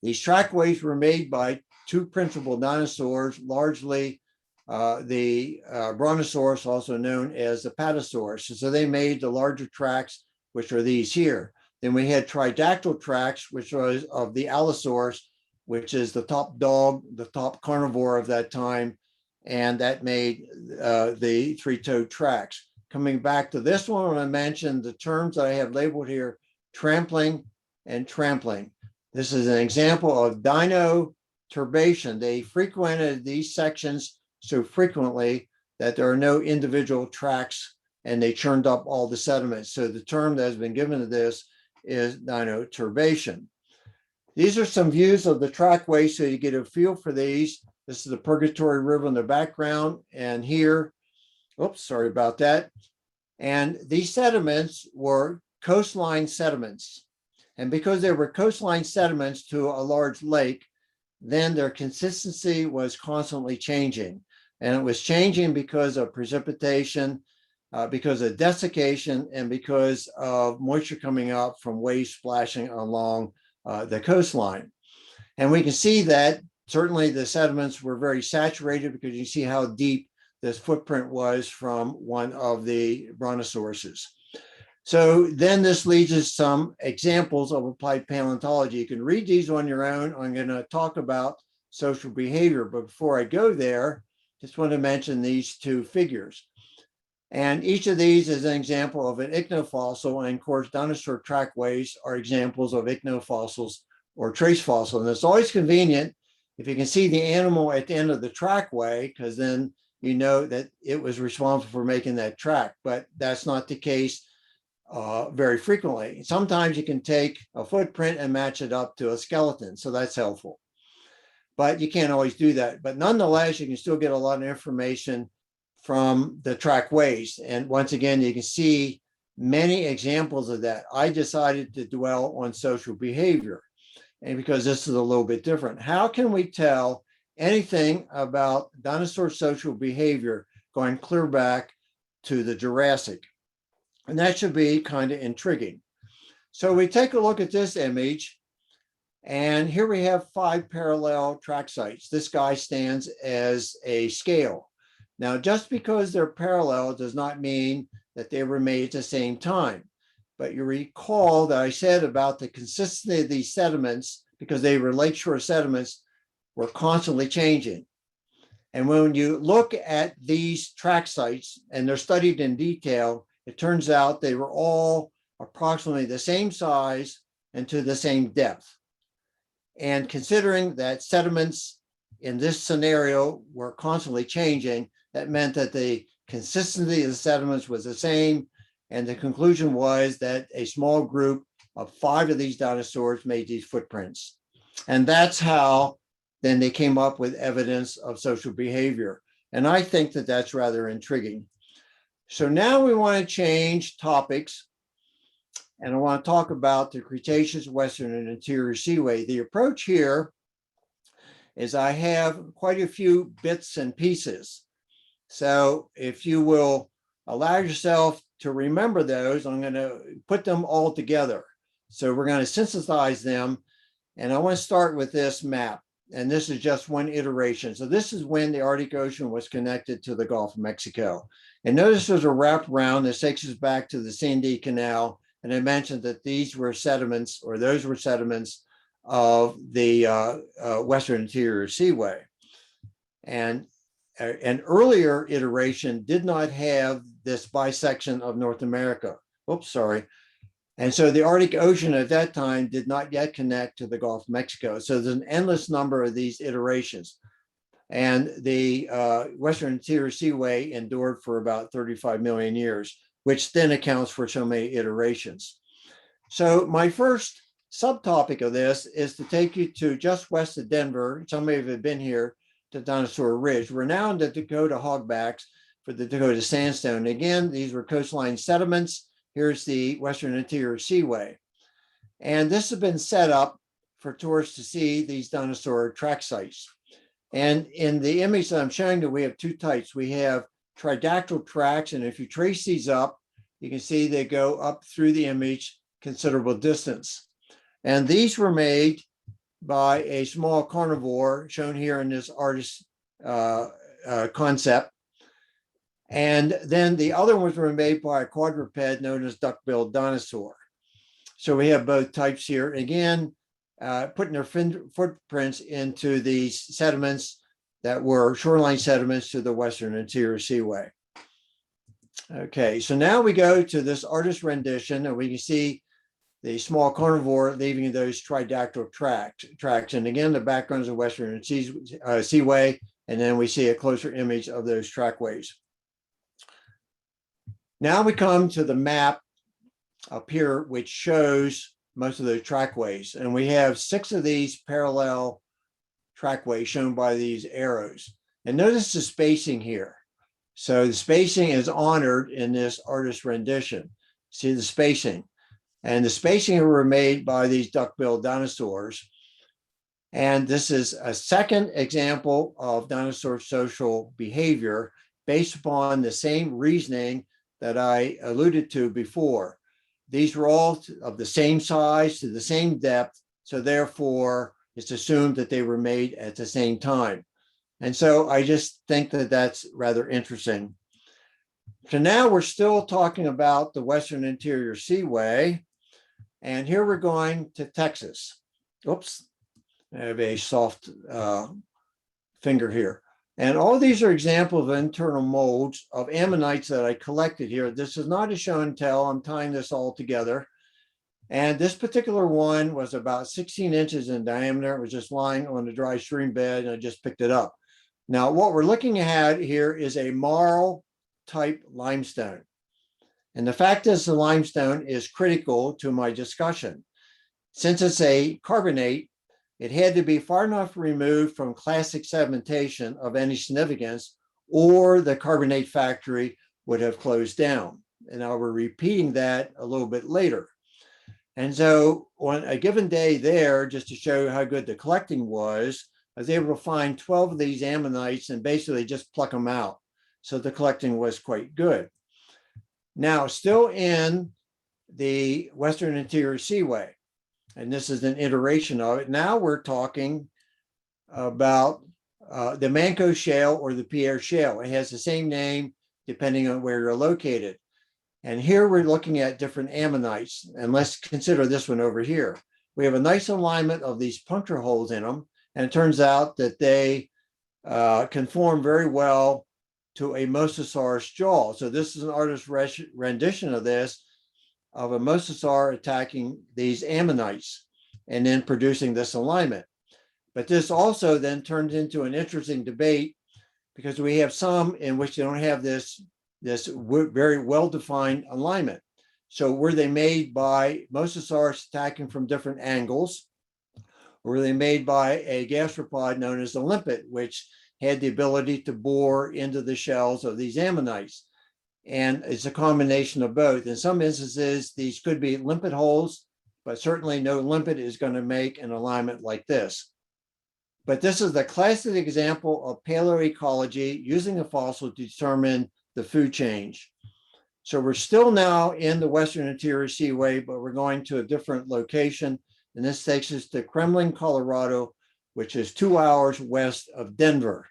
These trackways were made by two principal dinosaurs, largely the Brontosaurus, also known as the Patasaurus. So they made the larger tracks, which are these here. Then we had Tridactral Tracks, which was of the Allosaurus, which is the top dog, the top carnivore of that time. And that made the three-toed tracks. Coming back to this one, I mentioned the terms that I have labeled here, trampling and trampling. This is an example of dino turbation. They frequented these sections so frequently that there are no individual tracks and they churned up all the sediments. So the term that has been given to this is dino turbation. These are some views of the trackway so you get a feel for these. This is the Purgatory River in the background. And here, oops, sorry about that. And these sediments were coastline sediments. And because they were coastline sediments to a large lake, then their consistency was constantly changing. And it was changing because of precipitation, because of desiccation, and because of moisture coming up from waves splashing along the coastline. And we can see that certainly the sediments were very saturated because you see how deep this footprint was from one of the brontosauruses. So then this leads us to some examples of applied paleontology. You can read these on your own. I'm going to talk about social behavior, but before I go there, just want to mention these two figures. And each of these is an example of an ichnofossil, and of course, dinosaur trackways are examples of ichnofossils or trace fossil. And it's always convenient if you can see the animal at the end of the trackway, because then you know that it was responsible for making that track, but that's not the case very frequently. Sometimes you can take a footprint and match it up to a skeleton, so that's helpful. But you can't always do that. But nonetheless, you can still get a lot of information from the trackways. And once again, you can see many examples of that. I decided to dwell on social behavior, and because this is a little bit different. How can we tell anything about dinosaur social behavior going clear back to the Jurassic? And that should be kind of intriguing. So we take a look at this image, and here we have 5 parallel track sites. This guy stands as a scale. Now, just because they're parallel does not mean that they were made at the same time. But you recall that I said about the consistency of these sediments, because they were lakeshore sediments, were constantly changing. And when you look at these track sites and they're studied in detail, it turns out they were all approximately the same size and to the same depth. And considering that sediments in this scenario were constantly changing, that meant that the consistency of the sediments was the same. And the conclusion was that a small group of 5 of these dinosaurs made these footprints. And that's how then they came up with evidence of social behavior. And I think that that's rather intriguing. So now we want to change topics. And I want to talk about the Cretaceous Western and Interior Seaway. The approach here is I have quite a few bits and pieces. So if you will allow yourself to remember those, I'm going to put them all together. So we're going to synthesize them. And I want to start with this map. And this is just one iteration. So this is when the Arctic Ocean was connected to the Gulf of Mexico. And notice there's a wrap around that takes us back to the Sandy Canal And I mentioned that these were sediments, or those were sediments of the Western Interior Seaway. And an earlier iteration did not have this bisection of North America. Oops, sorry. And so the Arctic Ocean at that time did not yet connect to the Gulf of Mexico. So there's an endless number of these iterations. And the Western Interior Seaway endured for about 35 million years, which then accounts for so many iterations. So my first subtopic of this is to take you to just west of Denver. Some of you have been here to Dinosaur Ridge. We're now in the Dakota hogbacks for the Dakota sandstone. Again, these were coastline sediments. Here's the Western Interior Seaway. And this has been set up for tourists to see these dinosaur track sites. And in the image that I'm showing you, we have two types. We have Tridactral Tracks, and if you trace these up, you can see they go up through the image considerable distance. And these were made by a small carnivore shown here in this artist concept. And then the other ones were made by a quadruped known as duck-billed dinosaur. So we have both types here. Again, putting their footprints into these sediments that were shoreline sediments to the Western Interior Seaway. Okay, so now we go to this artist rendition, and we can see the small carnivore leaving those tridactral tracks. And again, the background is the Western Seaway, and then we see a closer image of those trackways. Now we come to the map up here, which shows most of those trackways. And we have 6 of these parallel trackways shown by these arrows. And notice the spacing here. So the spacing is honored in this artist rendition. See the spacing. And the spacing were made by these duck-billed dinosaurs. And this is a second example of dinosaur social behavior based upon the same reasoning that I alluded to before. These were all of the same size to the same depth. So therefore, it's assumed that they were made at the same time. And so I just think that that's rather interesting. So now we're still talking about the Western Interior Seaway. And here we're going to Texas. Oops, I have a soft finger here. And all these are examples of internal molds of ammonites that I collected here. This is not a show and tell. I'm tying this all together. And this particular one was about 16 inches in diameter. It was just lying on the dry stream bed, and I just picked it up. Now, what we're looking at here is a marl type limestone. And the fact is the limestone is critical to my discussion. Since it's a carbonate, it had to be far enough removed from classic sedimentation of any significance, or the carbonate factory would have closed down. And I'll be repeating that a little bit later. And so on a given day there, just to show how good the collecting was, I was able to find 12 of these ammonites and basically just pluck them out. So the collecting was quite good. Now, still in the Western Interior Seaway, and this is an iteration of it. Now we're talking about the Manco Shale or the Pierre Shale. It has the same name depending on where you're located. And here we're looking at different ammonites. And let's consider this one over here. We have a nice alignment of these puncture holes in them. And it turns out that they conform very well to a mosasaurus jaw. So this is an artist's rendition of this, of a mosasaur attacking these ammonites and then producing this alignment. But this also then turns into an interesting debate because we have some in which they don't have this very well-defined alignment. So were they made by mosasaurs attacking from different angles? Or were they made by a gastropod known as the limpet, which had the ability to bore into the shells of these ammonites? And it's a combination of both. In some instances, these could be limpet holes, but certainly no limpet is going to make an alignment like this. But this is the classic example of paleoecology using a fossil to determine the food change. So we're still now in the Western Interior Seaway, but we're going to a different location. And this takes us to Kremlin, Colorado, which is 2 hours west of Denver.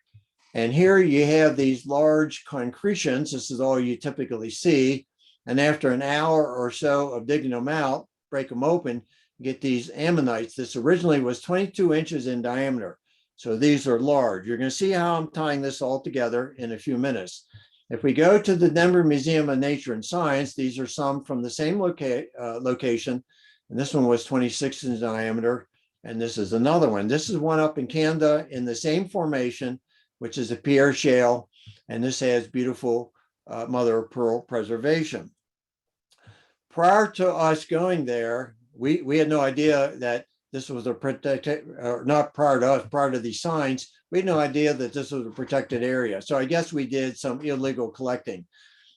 And here you have these large concretions. This is all you typically see. And after an hour or so of digging them out, break them open, get these ammonites. This originally was 22 inches in diameter. So these are large. You're going to see how I'm tying this all together in a few minutes. If we go to the Denver Museum of Nature and Science, these are some from the same location. And this one was 26 in diameter. And this is another one. This is one up in Canada in the same formation, which is a Pierre Shale. And this has beautiful mother of pearl preservation. Prior to us going there, we had no idea that this was a protected, or not prior to us, prior to these signs, we had no idea that this was a protected area. So I guess we did some illegal collecting.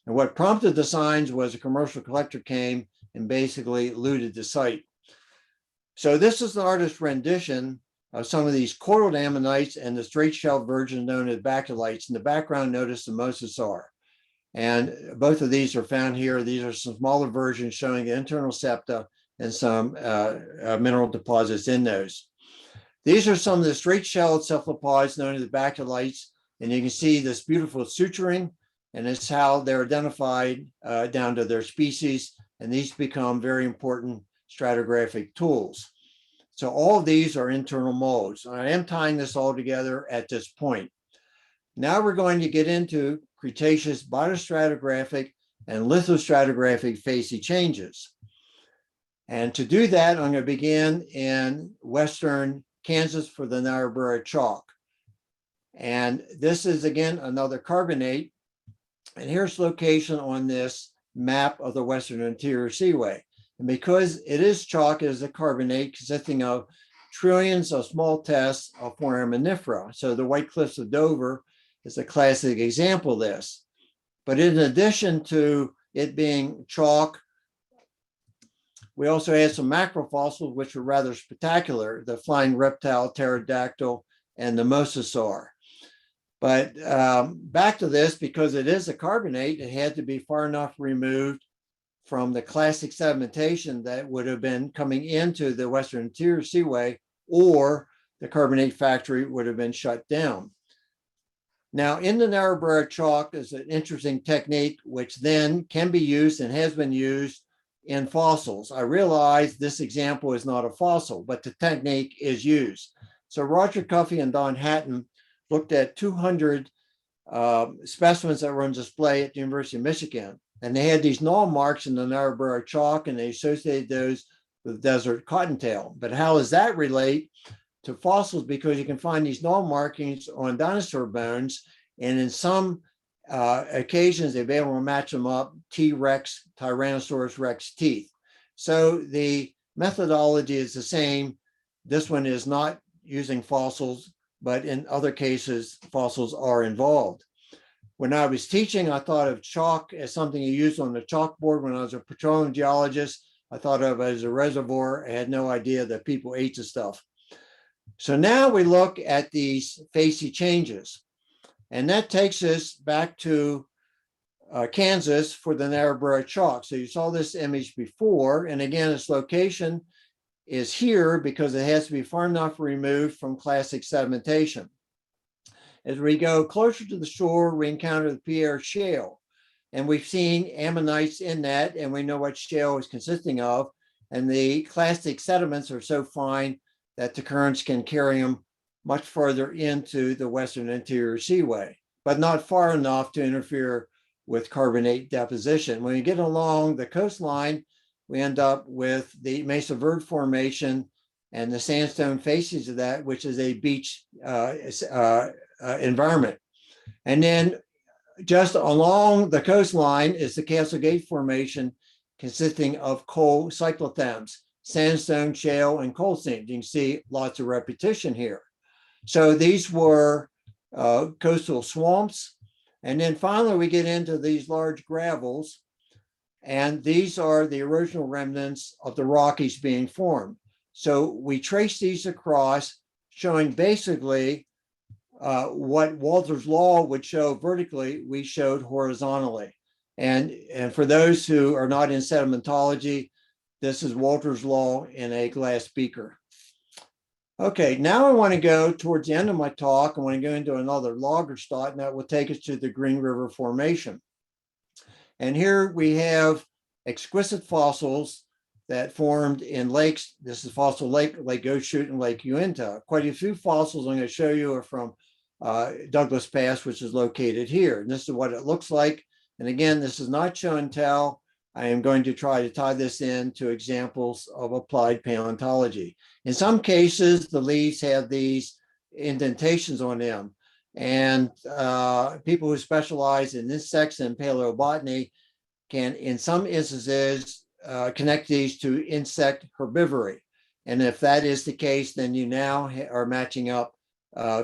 And what prompted the signs was a commercial collector came and basically looted the site. So this is the artist's rendition of some of these coiled ammonites and the straight shell versions known as bactolites. In the background, notice the mosasaur. And both of these are found here. These are some smaller versions showing the internal septa and some mineral deposits in those. These are some of the straight-shelled cephalopods known as the bactolites, and you can see this beautiful suturing, and it's how they're identified down to their species, and these become very important stratigraphic tools. So all of these are internal molds. I am tying this all together at this point. Now we're going to get into Cretaceous biostratigraphic and lithostratigraphic facies changes. And to do that, I'm going to begin in western Kansas for the Niobrara chalk. And this is, again, another carbonate. And here's location on this map of the Western Interior Seaway. And because it is chalk, it is a carbonate consisting of trillions of small tests of foraminifera. So the White Cliffs of Dover is a classic example of this. But in addition to it being chalk, we also had some macrofossils, which were rather spectacular, the flying reptile, pterodactyl, and the mosasaur. But back to this, because it is a carbonate, it had to be far enough removed from the classic sedimentation that would have been coming into the Western Interior Seaway, or the carbonate factory would have been shut down. Now, in the Niobrara chalk is an interesting technique, which then can be used and has been used in fossils. I realize this example is not a fossil, but the technique is used. So Roger Cuffey and Don Hatton looked at 200 specimens that were on display at the University of Michigan. And they had these null marks in the Niobrara chalk, and they associated those with desert cottontail. But how does that relate to fossils? Because you can find these null markings on dinosaur bones, and in some occasions, they've been able to match them up, T-Rex, Tyrannosaurus Rex teeth. So the methodology is the same. This one is not using fossils, but in other cases, fossils are involved. When I was teaching, I thought of chalk as something you use on the chalkboard. When I was a petroleum geologist, I thought of it as a reservoir. I had no idea that people ate the stuff. So now we look at these facies changes. And that takes us back to Kansas for the Niobrara chalk. So you saw this image before. And again, its location is here because it has to be far enough removed from classic sedimentation. As we go closer to the shore, we encounter the Pierre Shale. And we've seen ammonites in that, and we know what shale is consisting of. And the classic sediments are so fine that the currents can carry them much further into the Western Interior Seaway, but not far enough to interfere with carbonate deposition. When we get along the coastline, we end up with the Mesa Verde Formation and the sandstone facies of that, which is a beach environment. And then just along the coastline is the Castle Gate Formation, consisting of coal cyclothems, sandstone, shale, and coal seams. You can see lots of repetition here. So these were coastal swamps. And then finally, we get into these large gravels. And these are the erosional remnants of the Rockies being formed. So we trace these across, showing basically what Walter's law would show vertically, we showed horizontally. And for those who are not in sedimentology, this is Walter's law in a glass beaker. Okay, now I want to go towards the end of my talk. I want to go into another Lagerstadt, and that will take us to the Green River Formation. And here we have exquisite fossils that formed in lakes. This is Fossil Lake, Lake Goshute and Lake Uinta. Quite a few fossils I'm going to show you are from Douglas Pass, which is located here. And this is what it looks like. And again, this is not show and tell. I am going to try to tie this in to examples of applied paleontology. In some cases, the leaves have these indentations on them. And people who specialize in insects and paleobotany can, in some instances, connect these to insect herbivory. And if that is the case, then you now are matching up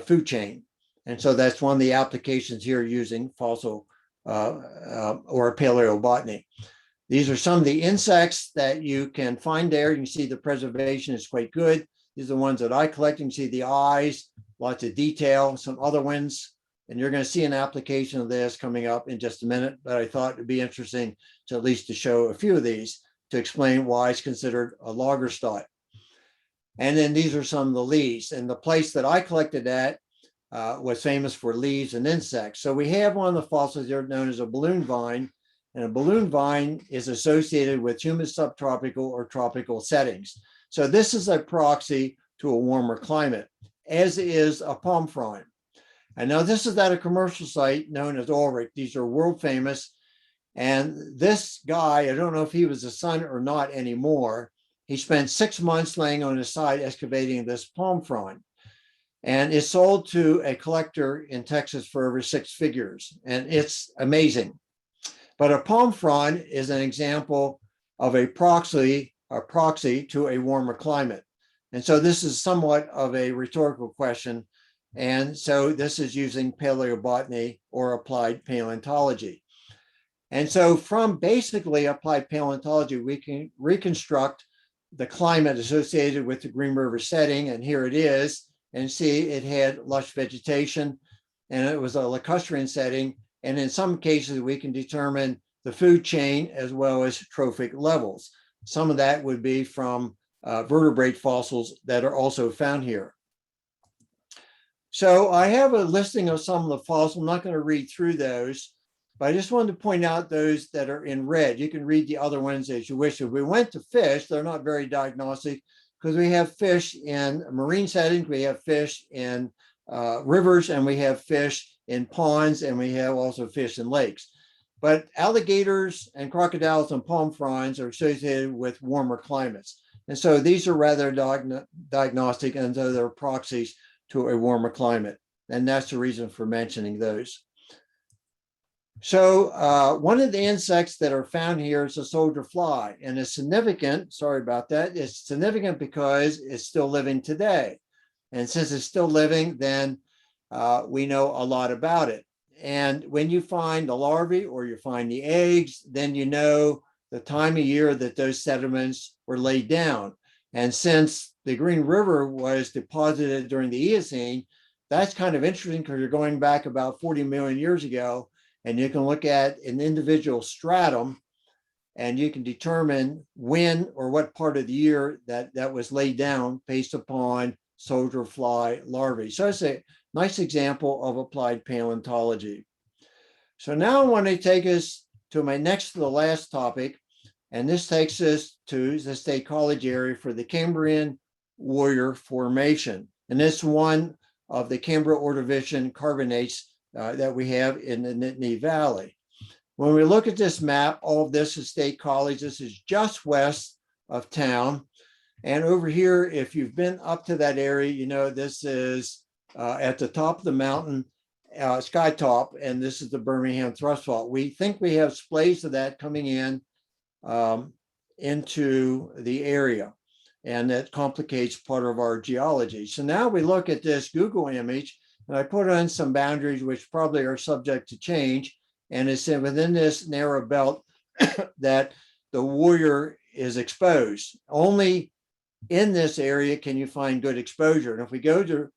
food chain. And so that's one of the applications here using fossil or paleobotany. These are some of the insects that you can find there. You can see the preservation is quite good. These are the ones that I collect. You can see the eyes, lots of detail, some other ones. And you're going to see an application of this coming up in just a minute. But I thought it'd be interesting to at least to show a few of these to explain why it's considered a Lagerstätte. And then these are some of the leaves. And the place that I collected at was famous for leaves and insects. So we have one of the fossils here known as a balloon vine. And a balloon vine is associated with humid subtropical or tropical settings. So this is a proxy to a warmer climate, as is a palm frond. And now this is at a commercial site known as Ulrich. These are world famous. And this guy, I don't know if he was a son or not anymore, he spent 6 months laying on his side excavating this palm frond. And it's sold to a collector in Texas for over 6 figures. And it's amazing. But a palm frond is an example of a proxy to a warmer climate. And so this is somewhat of a rhetorical question. And so this is using paleobotany or applied paleontology. And so from basically applied paleontology, we can reconstruct the climate associated with the Green River setting. And here it is. And see, it had lush vegetation and it was a lacustrine setting. And in some cases, we can determine the food chain as well as trophic levels. Some of that would be from vertebrate fossils that are also found here. So I have a listing of some of the fossils. I'm not going to read through those, but I just wanted to point out those that are in red. You can read the other ones as you wish. If we went to fish, they're not very diagnostic because we have fish in marine settings, we have fish in rivers, and we have fish in ponds, and we have also fish in lakes. But alligators and crocodiles and palm fronds are associated with warmer climates. And so these are rather diagnostic, and so they're proxies to a warmer climate. And that's the reason for mentioning those. So one of the insects that are found here is a soldier fly. And it's significant, sorry about that, it's significant because it's still living today. And since it's still living, then we know a lot about it. And when you find the larvae or you find the eggs, then you know the time of year that those sediments were laid down. And since the Green River was deposited during the Eocene, that's kind of interesting because you're going back about 40 million years ago, and you can look at an individual stratum and you can determine when or what part of the year that was laid down based upon soldier fly larvae. So it's a nice example of applied paleontology. So now I want to take us to my next to the last topic, and this takes us to the State College area for the Cambrian Warrior Formation. And it's one of the Cambria Ordovician carbonates that we have in the Nittany Valley. When we look at this map, all of this is State College. This is just west of town. And over here, if you've been up to that area, you know this is at the top of the mountain, sky top, and this is the Birmingham Thrust Fault. We think we have splays of that coming in into the area, and that complicates part of our geology. So now we look at this Google image, and I put on some boundaries which probably are subject to change, and it's within this narrow belt that the warrior is exposed. Only in this area can you find good exposure. And if we go to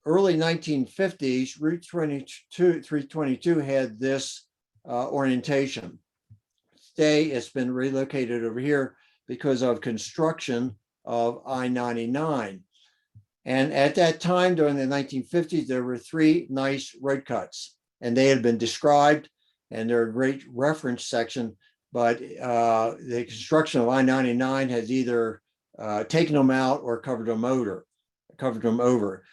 early 1950s, Route 322 had this orientation. Today, it's been relocated over here because of construction of I-99. And at that time, during the 1950s, there were 3 nice road cuts, and they had been described. and they're a great reference section, but the construction of I-99 has either taken them out or covered them over.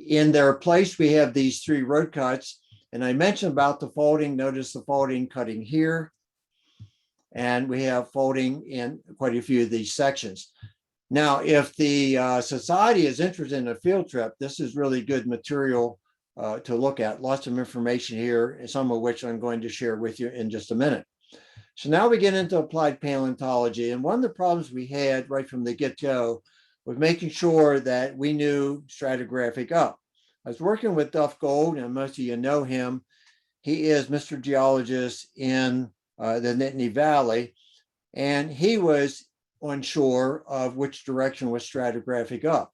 In their place, we have these 3 road cuts, and I mentioned about the folding. Notice the folding cutting here, and we have folding in quite a few of these sections. Now, if the society is interested in a field trip, this is really good material to look at. Lots of information here, some of which I'm going to share with you in just a minute. So now we get into applied paleontology. And one of the problems we had right from the get-go was making sure that we knew stratigraphic up. I was working with Duff Gold, and most of you know him. He is Mr. Geologist in the Nittany Valley, and he was unsure of which direction was stratigraphic up.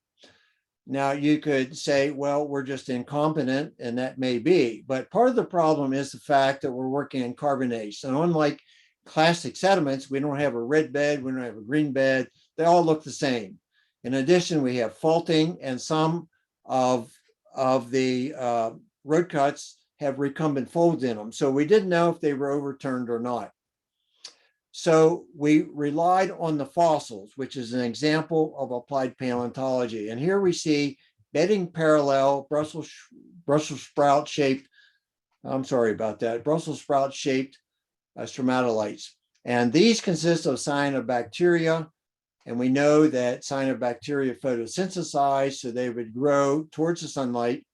Now, you could say, well, we're just incompetent, and that may be. But part of the problem is the fact that we're working in carbonates. And unlike classic sediments, we don't have a red bed, we don't have a green bed. They all look the same. In addition, we have faulting, and some of the road cuts have recumbent folds in them. So we didn't know if they were overturned or not. So we relied on the fossils, which is an example of applied paleontology. And here we see bedding parallel Brussels sprout shaped, Brussels sprout shaped stromatolites. And these consist of cyanobacteria. And we know that cyanobacteria photosynthesize, so they would grow towards the sunlight.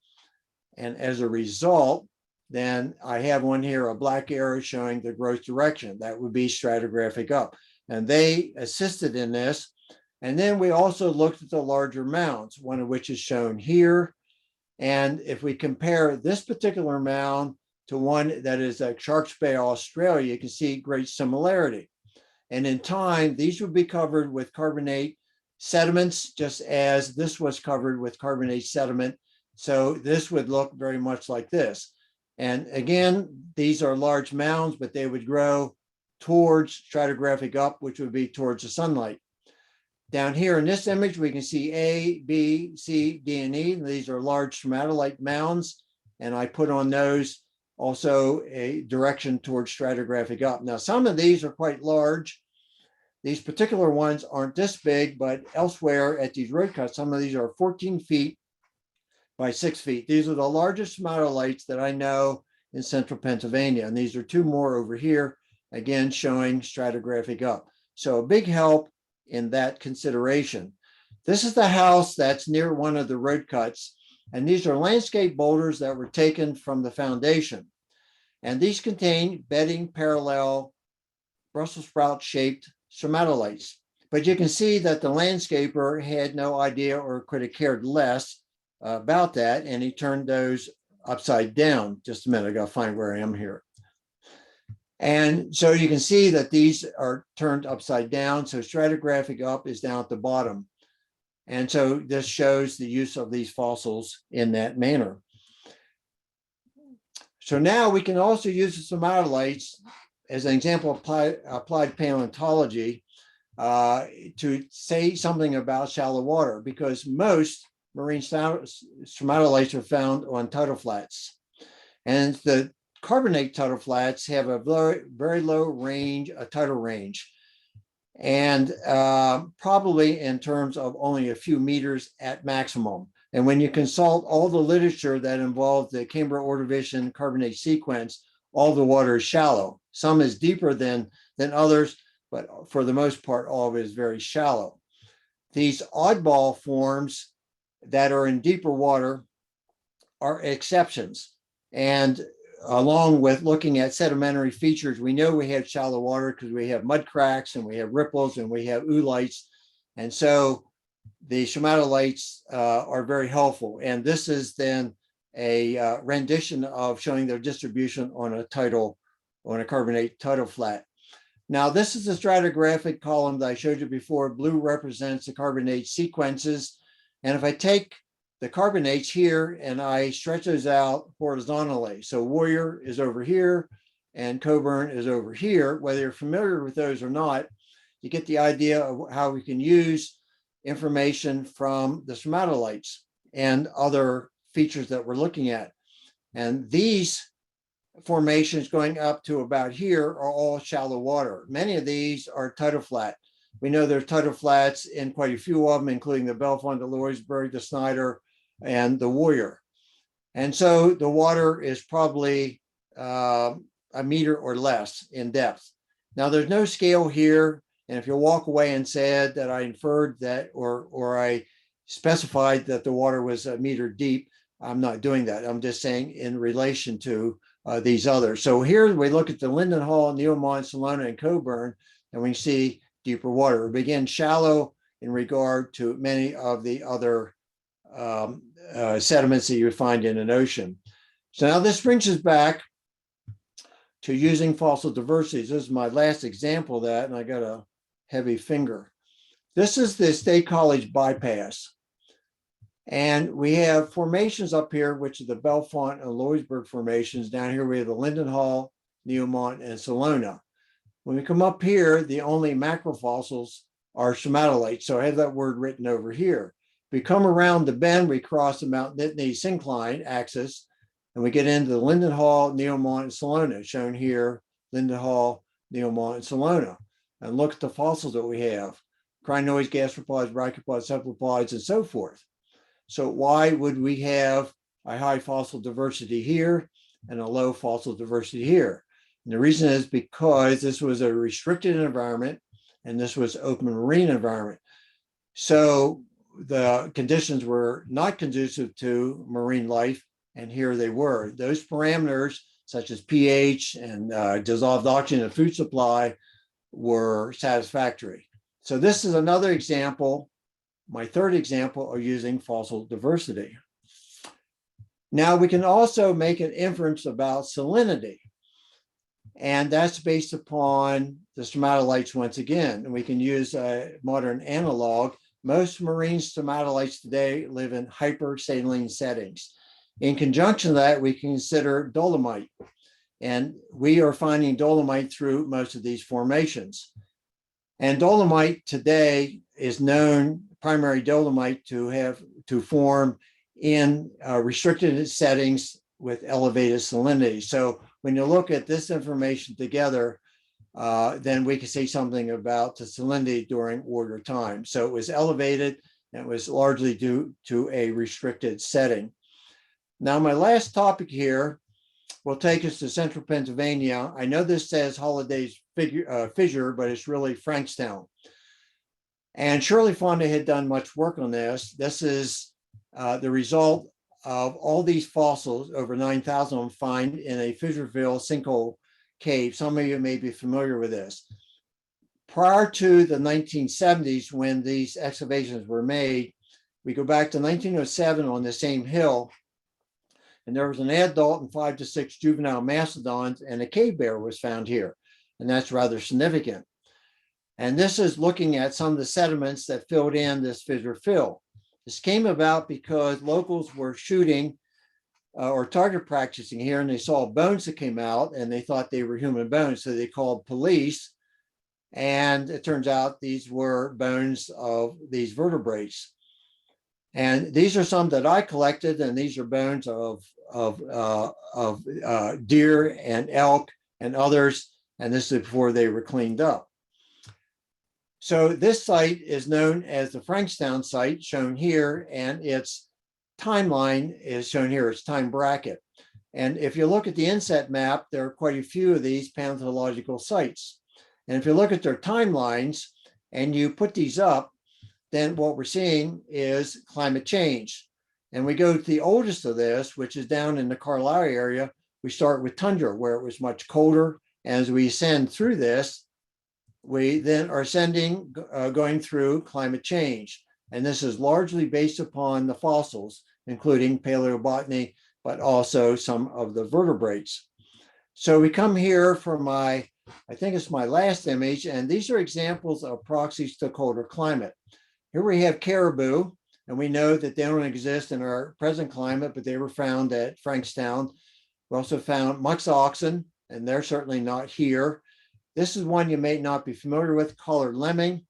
And as a result, then I have one here, a black arrow showing the growth direction. That would be stratigraphic up. And they assisted in this. And then we also looked at the larger mounds, one of which is shown here. And if we compare this particular mound to one that is at Sharks Bay, Australia, you can see great similarity. And in time, these would be covered with carbonate sediments, just as this was covered with carbonate sediment. So this would look very much like this. And again, these are large mounds, but they would grow towards stratigraphic up, which would be towards the sunlight. Down here in this image, we can see A, B, C, D, and E. These are large stromatolite mounds, and I put on those also a direction towards stratigraphic up. Now, some of these are quite large. These particular ones aren't this big, but elsewhere at these road cuts, some of these are 14 feet by 6 feet. These are the largest stromatolites that I know in central Pennsylvania. And these are 2 more over here, again, showing stratigraphic up. So a big help in that consideration. This is the house that's near one of the road cuts. And these are landscape boulders that were taken from the foundation. And these contain bedding parallel Brussels sprout shaped stromatolites. But you can see that the landscaper had no idea or could have cared less about that, and he turned those upside down. Just a minute, I gotta find where I am here. And so you can see that these are turned upside down. So stratigraphic up is down at the bottom. And so this shows the use of these fossils in that manner. So now we can also use the stromatolites as an example of applied paleontology to say something about shallow water, because most marine stromatolites are found on tidal flats. And the carbonate tidal flats have a very low range, a tidal range, and probably in terms of only a few meters at maximum. And when you consult all the literature that involves the Cambrian Ordovician carbonate sequence, all the water is shallow. Some is deeper than others, but for the most part, all of it is very shallow. These oddball forms that are in deeper water are exceptions. And along with looking at sedimentary features, we know we have shallow water because we have mud cracks and we have ripples and we have oolites. And so the stromatolites are very helpful. And this is then a rendition of showing their distribution on a carbonate tidal flat. Now, this is the stratigraphic column that I showed you before. Blue represents the carbonate sequences. And if I take the carbonates here and I stretch those out horizontally, so Warrior is over here and Coburn is over here, whether you're familiar with those or not, you get the idea of how we can use information from the stromatolites and other features that we're looking at. And these formations going up to about here are all shallow water. Many of these are tidal flat. We know there's tidal flats in quite a few of them, including the Bellefonte, the Louisburg, the Snyder, and the Warrior. And so the water is probably a meter or less in depth. Now there's no scale here. And if you walk away and said that I inferred that, or I specified that the water was a meter deep, I'm not doing that. I'm just saying in relation to these others. So here we look at the Lindenhall, Neomont, Salona, and Coburn, and we see deeper water. It begins shallow in regard to many of the other sediments that you would find in an ocean. So now this brings us back to using fossil diversities. This is my last example of that, and I got a heavy finger. This is the State College bypass. And we have formations up here, which are the Bellefonte and Louisburg formations. Down here, we have the Lindenhall, Neomont, and Salona. When we come up here, the only macrofossils are stromatolites. So I have that word written over here. We come around the bend, we cross the Mount Nittany syncline axis, and we get into the Lindenhall, Neomont, and Salona, shown here, Lindenhall, Neomont, and Salona. And look at the fossils that we have: crinoids, gastropods, brachiopods, cephalopods, and so forth. So why would we have a high fossil diversity here and a low fossil diversity here? And the reason is because this was a restricted environment and this was open marine environment. So the conditions were not conducive to marine life, and here they were. Those parameters, such as pH and dissolved oxygen and food supply, were satisfactory. So this is another example, my third example of using fossil diversity. Now we can also make an inference about salinity. And that's based upon the stromatolites once again. And we can use a modern analog. Most marine stromatolites today live in hypersaline settings. In conjunction to that, we can consider dolomite. And we are finding dolomite through most of these formations. And dolomite today is known, primary dolomite, to form in restricted settings with elevated salinity. So when you look at this information together, then we can say something about the salinity during order time. So it was elevated, and it was largely due to a restricted setting. Now, my last topic here will take us to central Pennsylvania. I know this says Holliday's fissure, but it's really Frankstown. And Shirley Fonda had done much work on this. This is the result of all these fossils, over 9,000 of them, find in a fissure-filled sinkhole cave. Some of you may be familiar with this. Prior to the 1970s, when these excavations were made, we go back to 1907 on the same hill, and there was an adult and 5 to 6 juvenile mastodons, and a cave bear was found here. And that's rather significant. And this is looking at some of the sediments that filled in this fissure fill. This came about because locals were shooting or target practicing here, and they saw bones that came out, and they thought they were human bones. So they called police, and it turns out these were bones of these vertebrates. And these are some that I collected, and these are bones of deer and elk and others. And this is before they were cleaned up. So this site is known as the Frankstown Site, shown here, and its timeline is shown here, its time bracket. And if you look at the inset map, there are quite a few of these paleontological sites. And if you look at their timelines and you put these up, then what we're seeing is climate change. And we go to the oldest of this, which is down in the Carlisle area. We start with tundra, where it was much colder. As we ascend through this, we then are ascending, going through climate change. And this is largely based upon the fossils, including paleobotany, but also some of the vertebrates. So we come here for my, I think it's my last image, and these are examples of proxies to colder climate. Here we have caribou, and we know that they don't exist in our present climate, but they were found at Frankstown. We also found musk oxen, and they're certainly not here. This is one you may not be familiar with, collared lemming,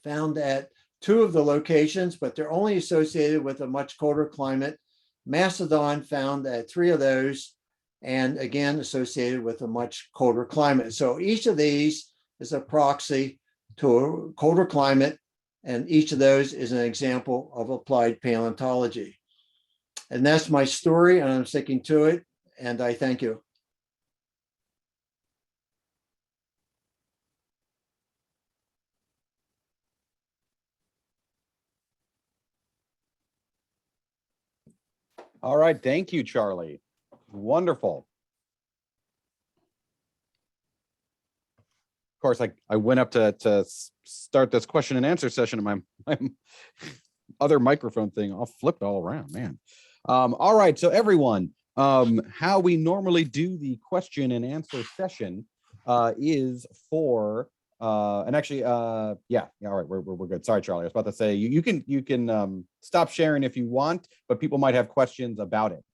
found at 2 of the locations, but they're only associated with a much colder climate. Mastodon found at 3 of those, and again, associated with a much colder climate. So each of these is a proxy to a colder climate, and each of those is an example of applied paleontology. And that's my story, and I'm sticking to it, and I thank you. All right, thank you, Charlie. Wonderful. Of course, I went up to start this question and answer session, and my other microphone thing all flipped all around, man. All right, so everyone, how we normally do the question and answer session is for and actually yeah, all right, we're good. Sorry, Charlie, I was about to say you can stop sharing if you want, but people might have questions about it.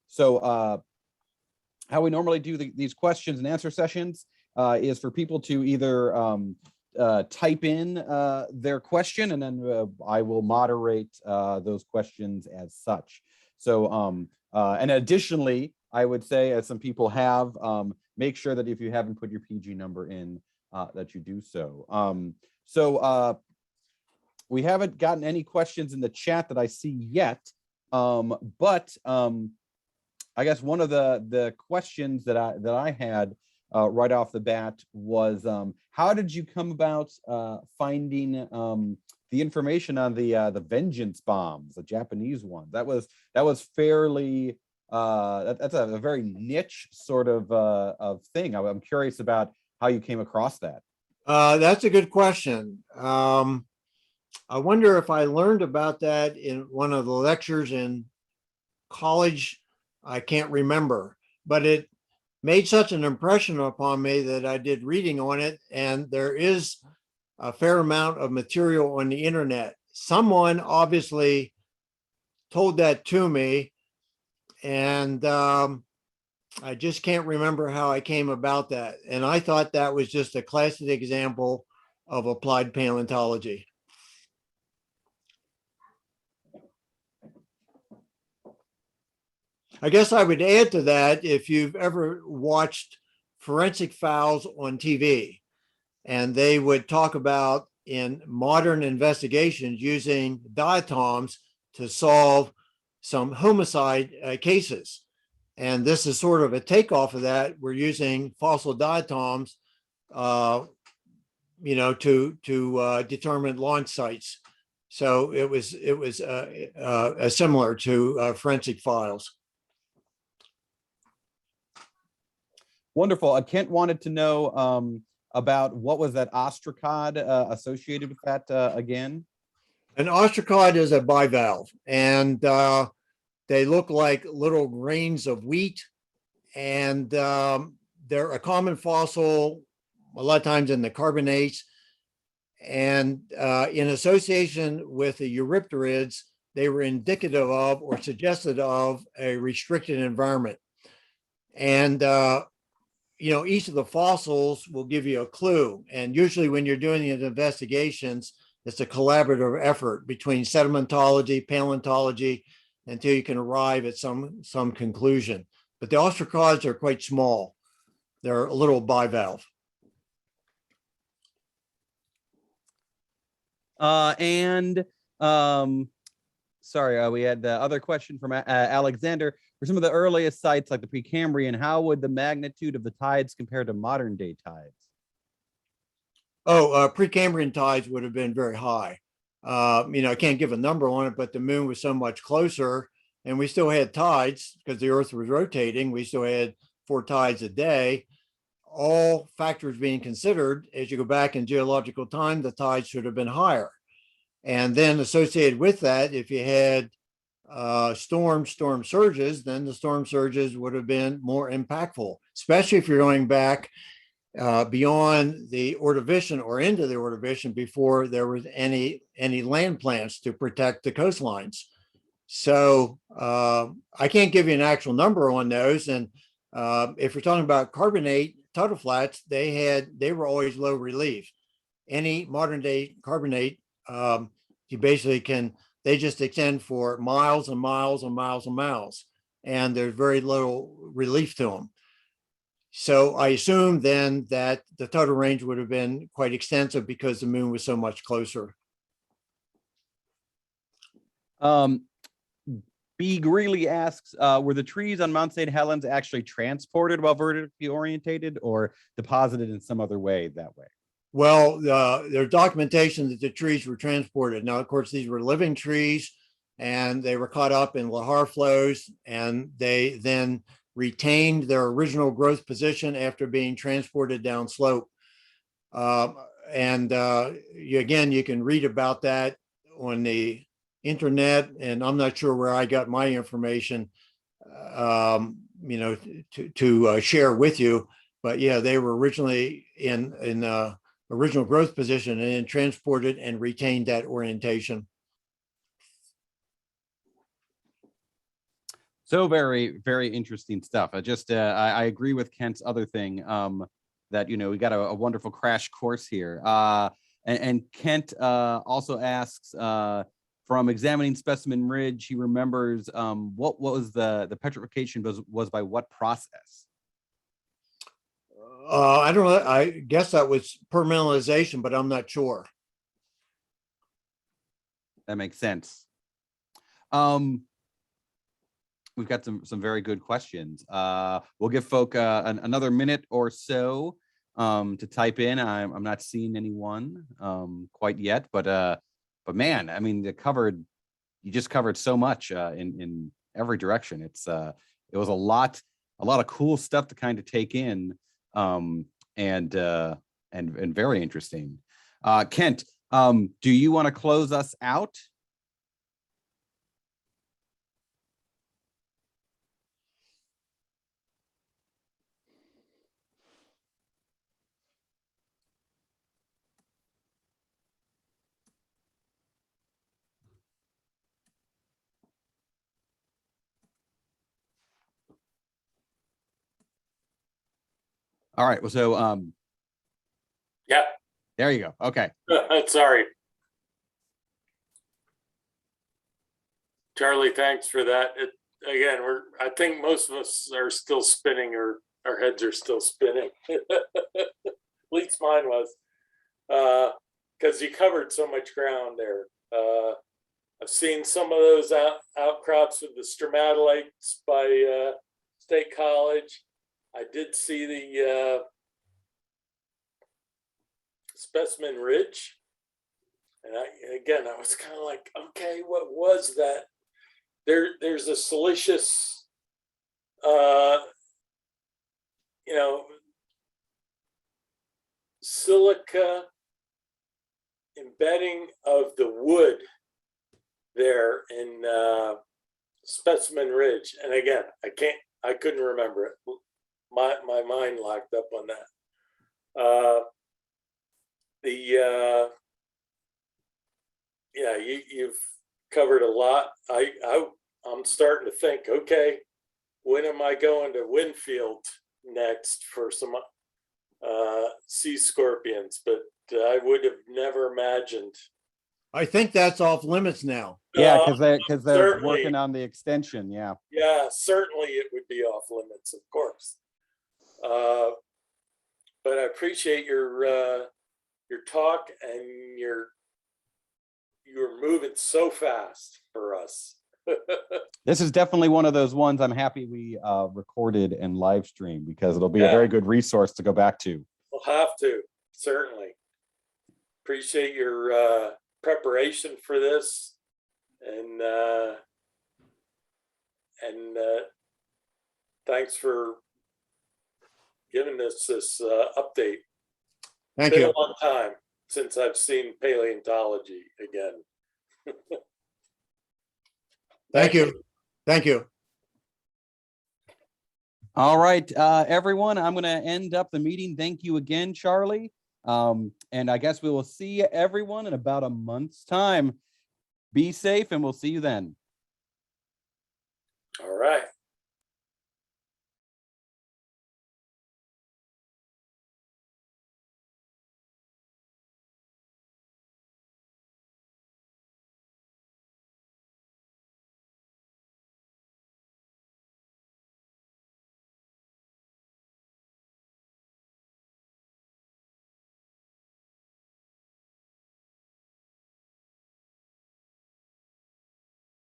So how we normally do these questions and answer sessions is for people to either type in their question, and then I will moderate those questions as such. So and additionally, I would say, as some people have, make sure that if you haven't put your PG number in, that you do so. We haven't gotten any questions in the chat that I see yet, but I guess one of the questions that I had right off the bat was, how did you come about finding the information on the vengeance bombs, the Japanese one? That was fairly that's a very niche sort of thing. I'm curious about how you came across that. That's a good question. I wonder if I learned about that in one of the lectures in college. I can't remember, but it made such an impression upon me that I did reading on it, and there is a fair amount of material on the internet. Someone obviously told that to me, and I just can't remember how I came about that. And I thought that was just a classic example of applied paleontology. I guess I would add to that, if you've ever watched forensic files on TV, and they would talk about in modern investigations using diatoms to solve some homicide cases. And this is sort of a takeoff of that. We're using fossil diatoms, to determine launch sites. So it was similar to forensic files. Wonderful. Kent wanted to know about what was that ostracod associated with that again? An ostracod is a bivalve, and they look like little grains of wheat, and they're a common fossil a lot of times in the carbonates, and in association with the eurypterids, they were indicative of or suggested of a restricted environment. And each of the fossils will give you a clue. And usually when you're doing these investigations, it's a collaborative effort between sedimentology, paleontology, until you can arrive at some conclusion. But the ostracods are quite small. They're a little bivalve. Sorry, we had the other question from Alexander. For some of the earliest sites like the Precambrian, how would the magnitude of the tides compare to modern day tides? Precambrian tides would have been very high. I can't give a number on it, but the moon was so much closer, and we still had tides because the Earth was rotating. We still had 4 tides a day. All factors being considered, as you go back in geological time, the tides should have been higher. And then associated with that, if you had storm surges, then the storm surges would have been more impactful, especially if you're going back beyond the Ordovician or into the Ordovician before there was any land plants to protect the coastlines. So I can't give you an actual number on those. And if you're talking about carbonate tidal flats, they were always low relief. Any modern day carbonate, you basically they just extend for miles and miles and miles and miles. and there's very little relief to them. So I assumed then that the total range would have been quite extensive because the moon was so much closer. B. Greeley asks, were the trees on Mount St. Helens actually transported while vertically orientated or deposited in some other way that way? Well, there's documentation that the trees were transported. Now, of course, these were living trees and they were caught up in lahar flows, and they then retained their original growth position after being transported down slope. Again, you can read about that on the internet, and I'm not sure where I got my information, to share with you. But yeah, they were originally in original growth position and then transported and retained that orientation. So very, very interesting stuff. I agree with Kent's other thing, that, we got a wonderful crash course here. And Kent also asks, from examining Specimen Ridge, he remembers what was the petrification was by what process? I don't know. I guess that was permineralization, but I'm not sure. That makes sense. We've got some very good questions. We'll give folk another minute or so to type in. I'm not seeing anyone quite yet, but man, I mean, you just covered so much in every direction. It was a lot of cool stuff to kind of take in, and very interesting. Kent, do you want to close us out? All right. Well, so yeah, there you go. Okay. Sorry, Charlie. Thanks for that. Again, I think most of us are still spinning, or our heads are still spinning. At least mine was, because you covered so much ground there. I've seen some of those outcrops of the stromatolites by State College. I did see the Specimen Ridge, and I was kind of like, okay, what was that? There's a siliceous, silica embedding of the wood there in Specimen Ridge, and again, I couldn't remember it. My mind locked up on that. You've covered a lot. I'm starting to think, okay, when am I going to Winfield next for some sea scorpions? But I would have never imagined. I think that's off limits now. Yeah, because they're certainly working on the extension. Yeah. Yeah, certainly it would be off limits, of course. But I appreciate your talk, and you're moving so fast for us. This is definitely one of those ones I'm happy we recorded and live streamed, because it'll be a very good resource to go back to. We'll have to, certainly. Appreciate your preparation for this, and thanks for giving us this update. Thank Been you. a long time since I've seen paleontology again. Thank you. Thank you. All right, everyone, I'm going to end up the meeting. Thank you again, Charlie. And I guess we will see everyone in about a month's time. Be safe, and we'll see you then. All right.